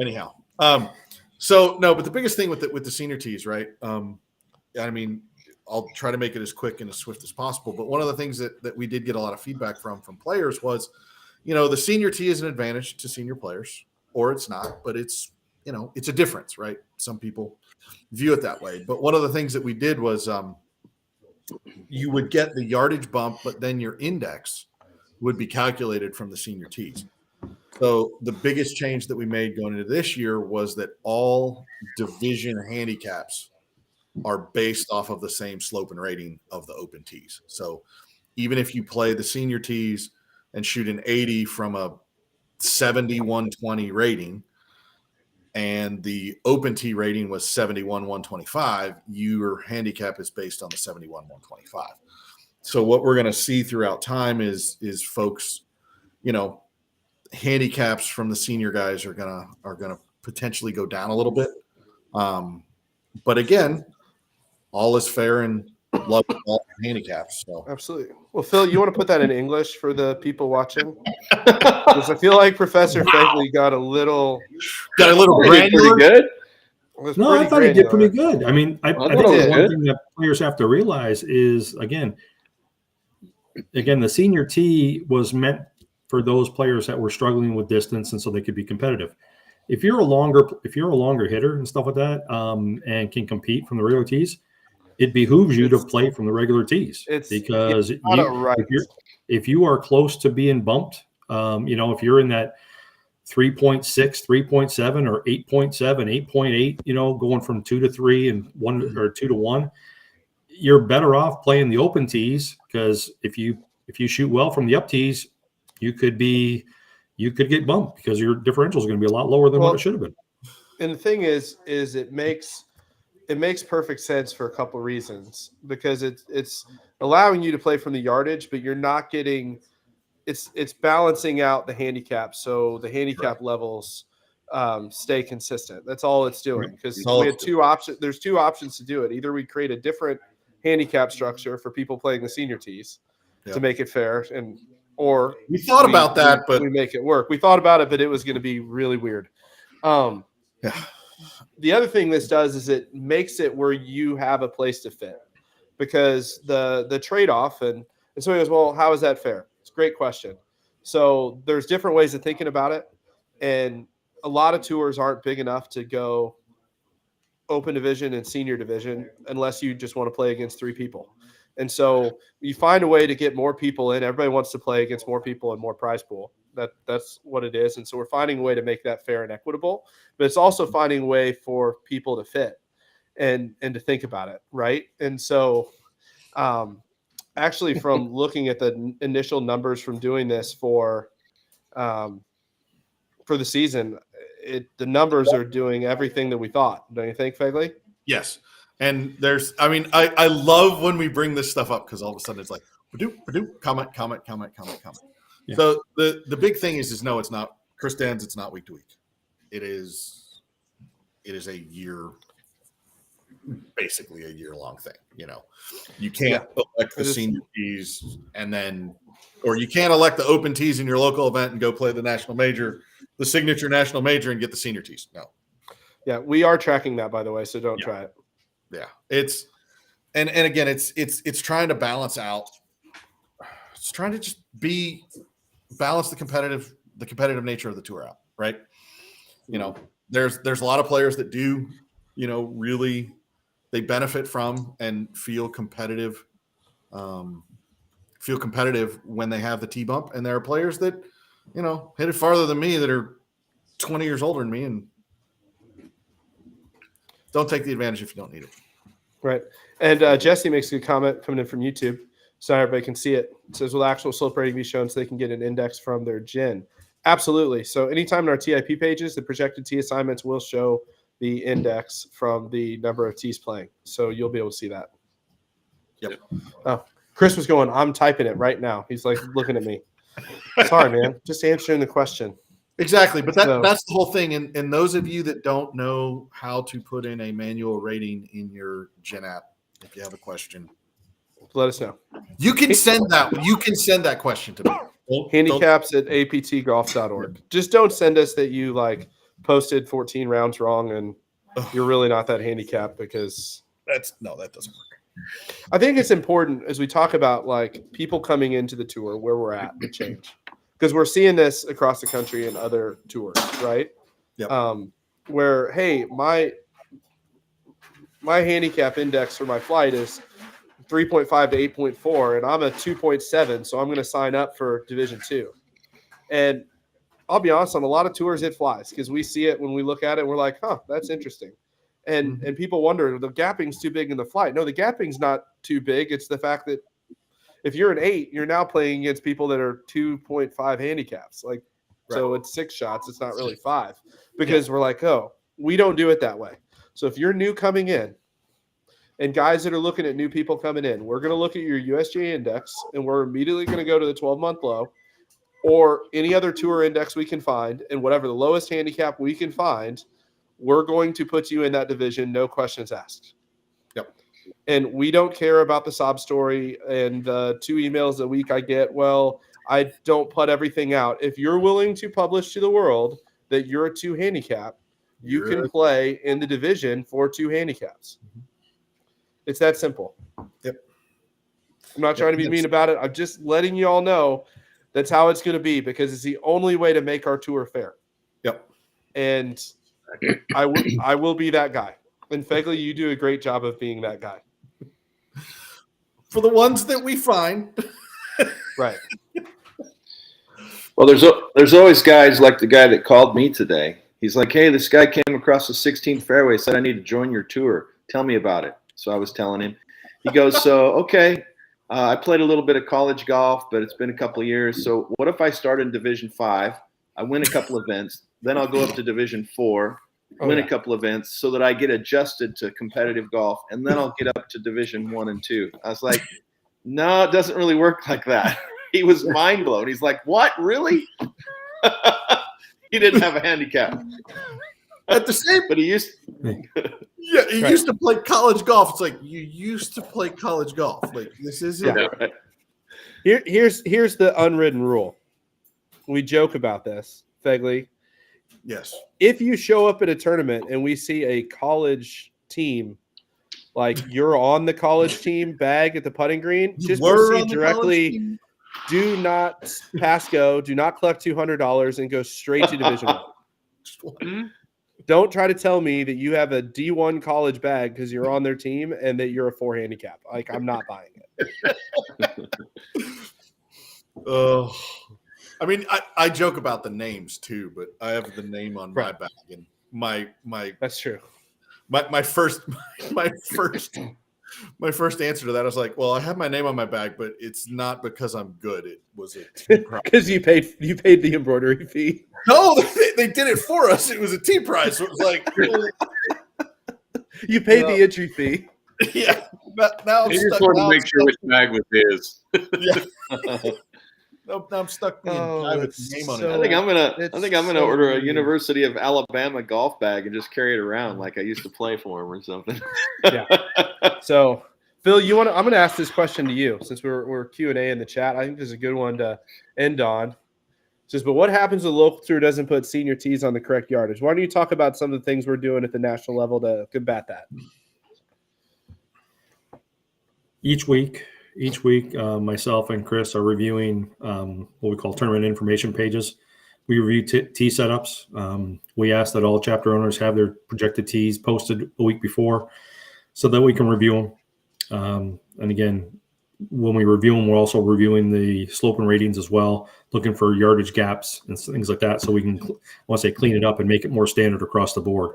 anyhow, so no, but the biggest thing with the senior tees, right? I mean, I'll try to make it as quick and as swift as possible. But one of the things that we did get a lot of feedback from players was, you know, the senior tee is an advantage to senior players, or it's not, but it's, you know, it's a difference, right? Some people view it that way. But one of the things that we did was you would get the yardage bump, but then your index would be calculated from the senior tees. So the biggest change that we made going into this year was that all division handicaps are based off of the same slope and rating of the open tees. So even if you play the senior tees and shoot an 80 from a 70-120 rating, and the open tee rating was 71 125, your handicap is based on the 71 125. So what we're going to see throughout time is folks, handicaps from the senior guys are gonna potentially go down a little bit. But again, all is fair in love with all handicaps. So Absolutely. Well, Phil, you want to put that in English for the people watching? Because I feel like Professor Fegley got a little Pretty good. No, I thought he did pretty good. I mean, I think it was one good. thing that players have to realize is, again, the senior tee was meant for those players that were struggling with distance, and so they could be competitive. If you're a longer hitter and stuff like that, and can compete from the regular tees, it behooves you to play from the regular tees, because if you are close to being bumped, if you're in that 3.6, 3.7, or 8.7, 8.8, going from 2 to 3 and 1 or 2 to 1, you're better off playing the open tees, because if you shoot well from the up tees, you could get bumped because your differential is going to be a lot lower than what it should have been. And the thing is it makes perfect sense for a couple of reasons, because it's allowing you to play from the yardage, but you're not getting it's balancing out the handicap, so the handicap levels stay consistent. That's all it's doing, because we had two options. There's two options to do it. Either we create a different handicap structure for people playing the senior tees to make it fair, or we thought about that, but we make it work. We thought about it, but it was going to be really weird. The other thing this does is it makes it where you have a place to fit, because the trade-off, and somebody goes, well, how is that fair? It's a great question. So there's different ways of thinking about it, and a lot of tours aren't big enough to go open division and senior division unless you just want to play against 3 people. And so you find a way to get more people in. Everybody wants to play against more people and more prize pool. That's what it is. And so we're finding a way to make that fair and equitable, but it's also finding a way for people to fit and to think about it. Right. And so actually, from looking at the initial numbers from doing this for the season, the numbers are doing everything that we thought. Don't you think, Fegley? yes. And I love when we bring this stuff up, because all of a sudden it's like, comment. Yeah. So the big thing is no, it's not Chris Dans. It's not week to week. It is a year, basically a year-long thing. You can't elect the senior tees or you can't elect the open tees in your local event and go play the national major, the signature national major, and get the senior tees. No. Yeah, we are tracking that, by the way, so don't try it. Yeah, it's again, it's trying to balance out. It's trying to just balance the competitive nature of the tour out, right? There's a lot of players that do, really they benefit from and feel competitive when they have the T bump, and there are players that, hit it farther than me that are 20 years older than me and don't take the advantage if you don't need it. Right. And Jesse makes a good comment coming in from YouTube, so everybody can see it. It says, will actual slope rating be shown so they can get an index from their gin? Absolutely. So anytime in our TIP pages, the projected T assignments will show the index from the number of T's playing. So you'll be able to see that. Yep. Oh, Chris was going, I'm typing it right now. He's like looking at me. Sorry, man. Just answering the question. Exactly. But that's the whole thing. And those of you that don't know how to put in a manual rating in your Gen app, if you have a question, let us know. You can send that question to me. Handicaps at aptgolf.org. Just don't send us that you posted 14 rounds wrong and you're really not that handicapped, because that doesn't work. I think it's important as we talk about people coming into the tour, where we're at, the change, because we're seeing this across the country in other tours, right? Yep. Where, hey, my handicap index for my flight is 3.5 to 8.4, and I'm a 2.7, so I'm going to sign up for Division 2. And I'll be honest, on a lot of tours it flies, because we see it when we look at it, we're like, that's interesting. And people wonder, the gapping's too big in the flight. No, the gapping's not too big. It's the fact that if you're an 8, you're now playing against people that are 2.5 handicaps. So it's 6 shots. It's not really 5, because we're like, we don't do it that way. So if you're new coming in, and guys that are looking at new people coming in, we're going to look at your USGA index, and we're immediately going to go to the 12-month low or any other tour index we can find, and whatever the lowest handicap we can find, we're going to put you in that division, no questions asked. Yep. And we don't care about the sob story and the 2 emails a week I get. Well, I don't put everything out. If you're willing to publish to the world that you're a 2 handicap, you can play in the division for 2 handicaps. It's that simple. Yep. I'm not trying to be mean about it. I'm just letting you all know that's how it's going to be, because it's the only way to make our tour fair. Yep. And I will be that guy. And Fegley, you do a great job of being that guy. For the ones that we find. Right. Well, there's always guys like the guy that called me today. He's like, hey, this guy came across the 16th fairway, said I need to join your tour. Tell me about it. So I was telling him. He goes, so, okay, I played a little bit of college golf, but it's been a couple of years. So what if I start in Division 5, I win a couple events, then I'll go up to Division 4, win a couple events so that I get adjusted to competitive golf, and then I'll get up to Division 1 and 2. I was like, no, it doesn't really work like that. He was mind blown. He's like, what, really? He didn't have a handicap. At the same, but he used he used to play college golf. It's like, you used to play college golf. Like, this is it. Right. Here's the unwritten rule. We joke about this, Fegley. Yes. If you show up at a tournament and we see a college team, like you're on the college team bag at the putting green, just proceed directly. Do not pass go. Do not collect $200 and go straight to Division 1. Don't try to tell me that you have a D1 college bag because you're on their team and that you're a 4 handicap. Like, I'm not buying it. I mean, I joke about the names too, but I have the name on my bag, and my that's true. My first answer to that, I was like, well, I have my name on my bag, but it's not because I'm good. It was a team prize. Because you paid the embroidery fee. No, they did it for us. It was a team prize. So it was like, you paid the entry fee. Yeah. Now he just wanted to make sure which bag was his. Yeah. Now I'm stuck being guy with the name on it. I think I'm gonna order a University of Alabama golf bag and just carry it around like I used to play for him or something. Yeah. So, Phil, I'm gonna ask this question to you since we're Q&A in the chat. I think this is a good one to end on. But what happens when the local tour doesn't put senior tees on the correct yardage? Why don't you talk about some of the things we're doing at the national level to combat that? Each week, myself and Chris are reviewing what we call tournament information pages. We review tee setups. We ask that all chapter owners have their projected tees posted a week before so that we can review them. And again, when we review them, we're also reviewing the slope and ratings as well, looking for yardage gaps and things like that so we can, I want to say, clean it up and make it more standard across the board.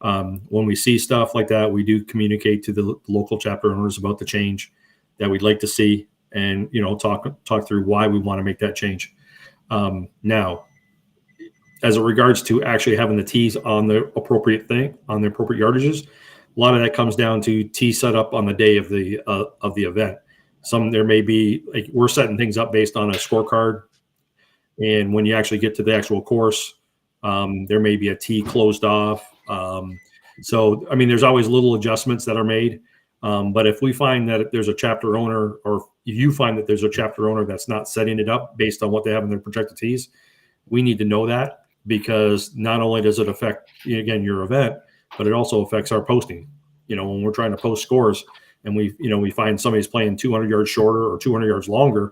When we see stuff like that, we do communicate to the local chapter owners about the change that we'd like to see and, talk through why we want to make that change. Now, as it regards to actually having the tees on the appropriate yardages, a lot of that comes down to tee setup on the day of the event. There may be, like, we're setting things up based on a scorecard. And when you actually get to the actual course, there may be a tee closed off. So, I mean, there's always little adjustments that are made. But if we find that there's a chapter owner, or if you find that there's a chapter owner that's not setting it up based on what they have in their projected tees, we need to know that, because not only does it affect, again, your event, but it also affects our posting. When we're trying to post scores and we find somebody's playing 200 yards shorter or 200 yards longer,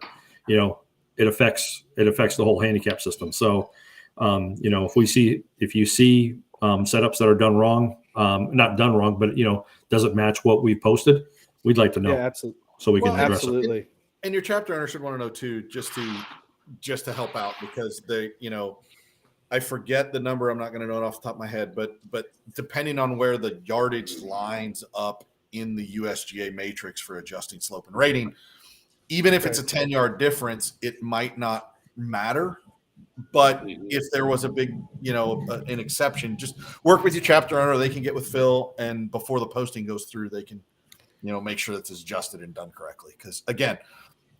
it affects the whole handicap system. So, if you see setups that are done wrong, not done wrong, but doesn't match what we posted, we'd like to know. Yeah, absolutely. So we can address it. And your chapter owner should want to know too, just to help out, because I forget the number. I'm not going to know it off the top of my head, but depending on where the yardage lines up in the USGA matrix for adjusting slope and rating, even if it's a 10-yard difference, it might not matter But if there was a big, an exception, just work with your chapter owner. They can get with Phil, and before the posting goes through, they can, make sure that it's adjusted and done correctly. Because again,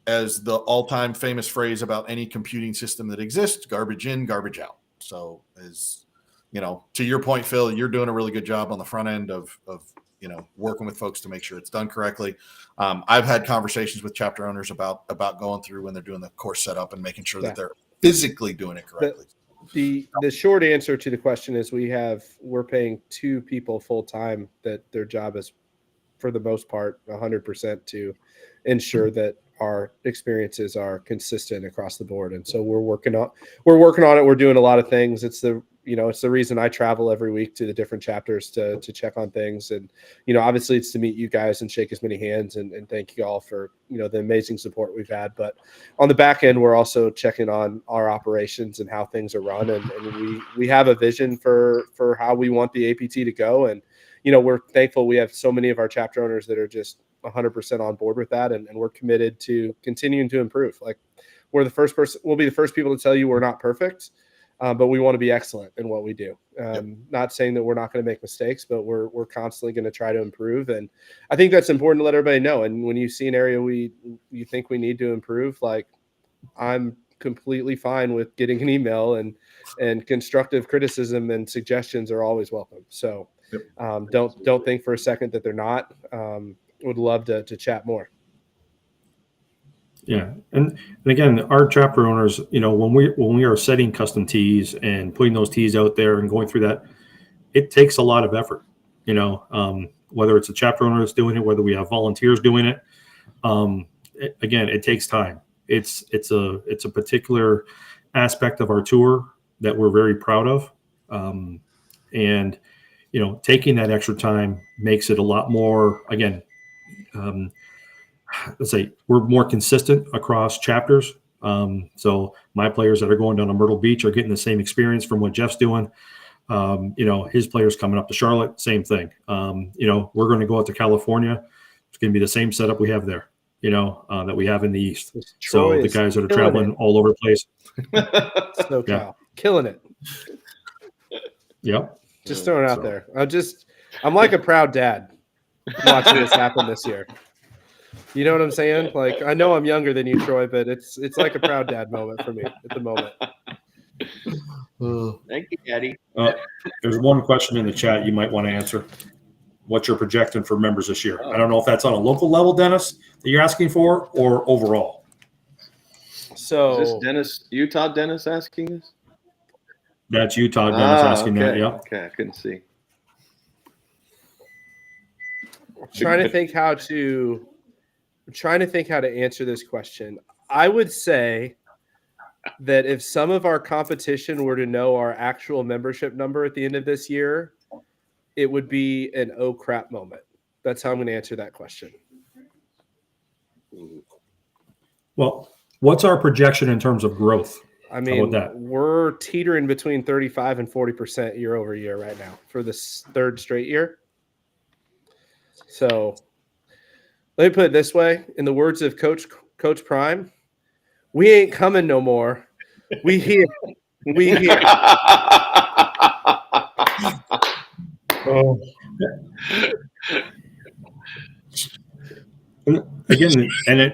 as the all-time famous phrase about any computing system that exists, garbage in, garbage out. So as to your point, Phil, you're doing a really good job on the front end of working with folks to make sure it's done correctly. I've had conversations with chapter owners about going through when they're doing the course setup and making sure that they're physically doing it correctly. The short answer to the question is we're paying 2 people full time that their job is, for the most part, 100% to ensure that our experiences are consistent across the board. And so we're working on it. We're doing a lot of things. It's the reason I travel every week to the different chapters to check on things. And, obviously it's to meet you guys and shake as many hands and thank you all for, the amazing support we've had. But on the back end, we're also checking on our operations and how things are run. And we have a vision for how we want the APT to go. And, we're thankful we have so many of our chapter owners that are just 100% on board with that. And we're committed to continuing to improve. Like we'll be the first people to tell you we're not perfect. But we want to be excellent in what we do. Not saying that we're not going to make mistakes, but we're constantly going to try to improve. And I think that's important to let everybody know. And when you see an area you think we need to improve, like I'm completely fine with getting an email, and constructive criticism and suggestions are always welcome. So don't think for a second that they're not. Would love to chat more. Yeah, and again, our chapter owners, when we are setting custom tees and putting those tees out there and going through that, it takes a lot of effort. Whether it's a chapter owner that's doing it, whether we have volunteers doing it, again, it takes time. It's a particular aspect of our tour that we're very proud of, and taking that extra time makes it a lot more. Again. Let's say we're more consistent across chapters. So my players that are going down to Myrtle Beach are getting the same experience from what Jeff's doing. His players coming up to Charlotte, same thing. We're going to go out to California. It's going to be the same setup we have there, that we have in the East. So the guys that are traveling all over the place. Killing it. Yep. Just throwing it out there. I'm like a proud dad watching this happen this year. You know what I'm saying? Like, I know I'm younger than you, Troy, but it's like a proud dad moment for me at the moment. Thank you, Daddy. There's one question in the chat you might want to answer. What you're projecting for members this year? I don't know if that's on a local level, Dennis, that you're asking for, or overall. So is this Utah Dennis asking this? That's Utah Dennis asking that. Yeah. Okay, I couldn't see. I'm trying to think how to answer this question. I would say that if some of our competition were to know our actual membership number at the end of this year, it would be an oh crap moment. That's how I'm going to answer that question. Well, what's our projection in terms of growth? I mean, we're teetering between 35 and 40% year over year right now for this 3rd straight year. So let me put it this way. In the words of Coach Prime, we ain't coming no more. We here. We here. Oh. Again,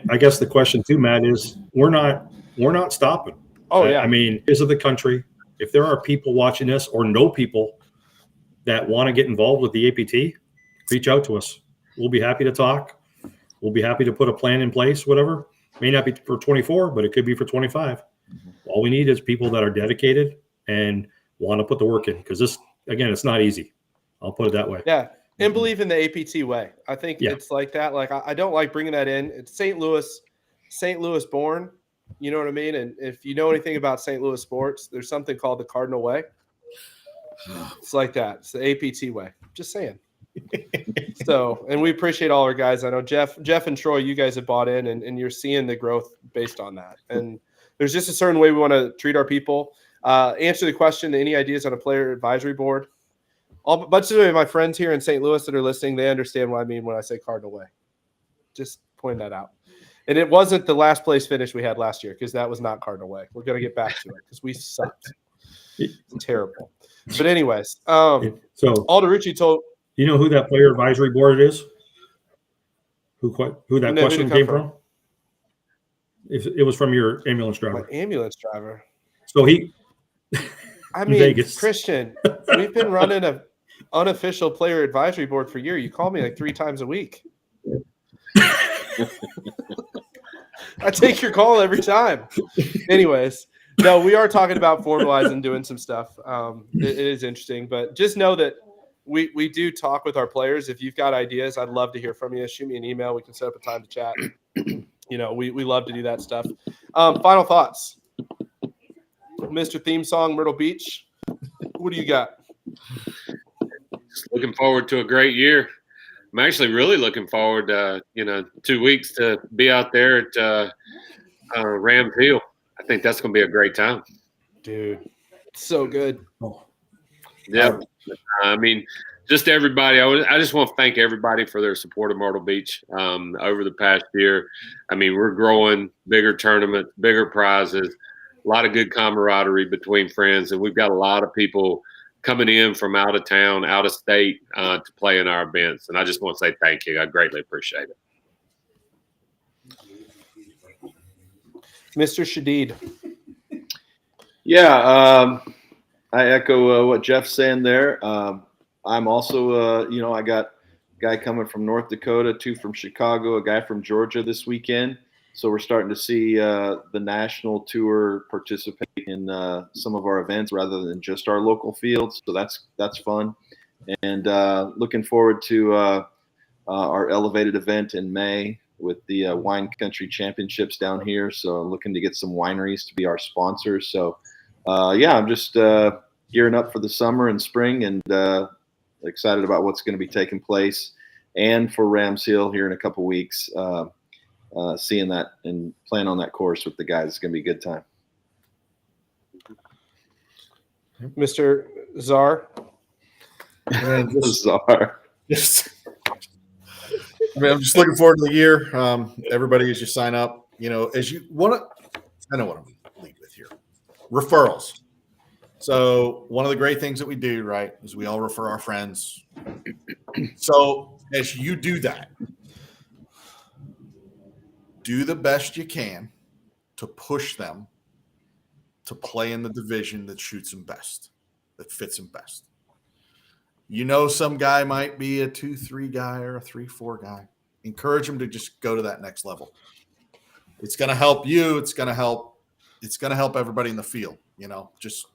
I guess the question too, Matt, is we're not stopping. Oh yeah. I mean, is of the country. If there are people watching this or know people that want to get involved with the APT, reach out to us. We'll be happy to talk. We'll be happy to put a plan in place, whatever. May not be for 24, but it could be for 25. All we need is people that are dedicated and want to put the work in, because this, again, it's not easy. I'll put it that way. Yeah, and believe in the APT way. I think it's like that. Like I don't like bringing that in. It's St. Louis born. You know what I mean? And if you know anything about St. Louis sports, there's something called the Cardinal way. It's like that. It's the APT way. Just saying. So, and we appreciate all our guys. I know Jeff and Troy, you guys have bought in, and you're seeing the growth based on that. And there's just a certain way we want to treat our people. Answer the question, any ideas on a player advisory board? A bunch of my friends here in St. Louis that are listening, they understand what I mean when I say Cardinal way. Just point that out. And it wasn't the last place finish we had last year because that was not Cardinal way. We're going to get back to it because we sucked. It's terrible. But anyways, So Alderucci told – you know who that player advisory board is? Who that question came from? It was from your ambulance driver. My ambulance driver. So I mean, Vegas. Christian, we've been running an unofficial player advisory board for a year. You call me like 3 times a week. I take your call every time. Anyways, no, we are talking about formalizing doing some stuff. It is interesting, but just know that we do talk with our players. If you've got ideas, I'd love to hear from you. Shoot me an email. We can set up a time to chat. We love to do that stuff. Final thoughts. Mr. Theme Song, Myrtle Beach. What do you got? Just looking forward to a great year. I'm actually really looking forward to, 2 weeks to be out there at Rams Hill. I think that's going to be a great time. Dude, so good. Yeah. I mean, just everybody. I just want to thank everybody for their support of Myrtle Beach over the past year. I mean, we're growing, bigger tournaments, bigger prizes, a lot of good camaraderie between friends, and we've got a lot of people coming in from out of town, out of state to play in our events. And I just want to say thank you. I greatly appreciate it. Mr. Shadid. Yeah, I echo what Jeff's saying there. I'm also, I got a guy coming from North Dakota, 2 from Chicago, a guy from Georgia this weekend. So we're starting to see the national tour participate in some of our events rather than just our local fields. So that's fun. And looking forward to our elevated event in May with the Wine Country Championships down here. So I'm looking to get some wineries to be our sponsors. So, I'm just gearing up for the summer and spring and excited about what's going to be taking place. And for Rams Hill here in a couple weeks, seeing that and playing on that course with the guys. It's going to be a good time. Mr. Czar. Czar. I'm just looking forward to the year. Everybody, as you sign up, as you want to, I know what I'm going to lead with here. Referrals. So one of the great things that we do, right, is we all refer our friends. So as you do that, do the best you can to push them to play in the division that shoots them best, that fits them best. Some guy might be a 2-3 guy or a 3-4 guy. Encourage him to just go to that next level. It's going to help you. It's going to help everybody in the field. Just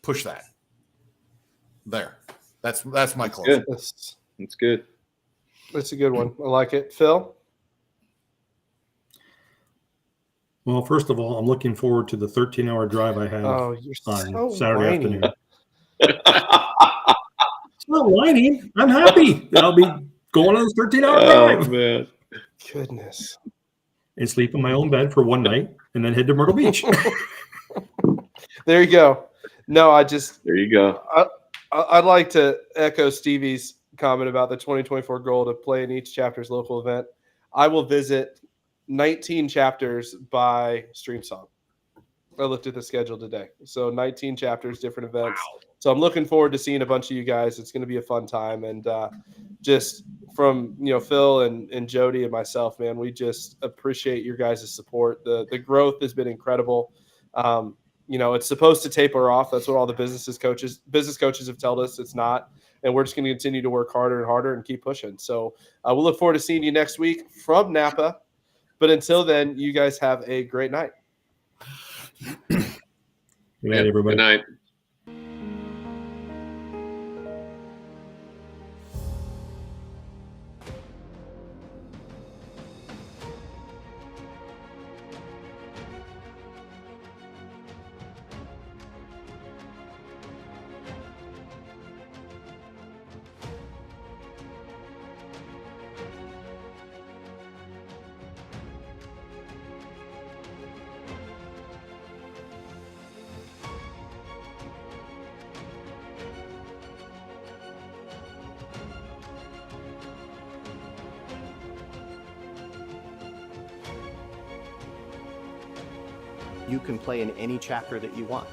push that. There. That's my close. That's good. That's a good one. I like it. Phil? Well, first of all, I'm looking forward to the 13-hour drive I have on Saturday afternoon. It's not whining. I'm happy that I'll be going on this 13-hour drive. Man. Goodness. And sleep in my own bed for one night and then head to Myrtle Beach. There you go. No, there you go. I'd like to echo Stevie's comment about the 2024 goal to play in each chapter's local event. I will visit 19 chapters by Stream Song. I looked at the schedule today. So 19 chapters, different events. Wow. So I'm looking forward to seeing a bunch of you guys. It's going to be a fun time. And just from, Phil and Jody and myself, man, we just appreciate your guys' support. The growth has been incredible. It's supposed to taper off. That's what all the business coaches have told us. It's not. And we're just going to continue to work harder and harder and keep pushing. So we'll look forward to seeing you next week from Napa. But until then, you guys have a great night. Good night, everybody. Good night. You can play in any chapter that you want.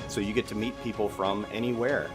So you get to meet people from anywhere.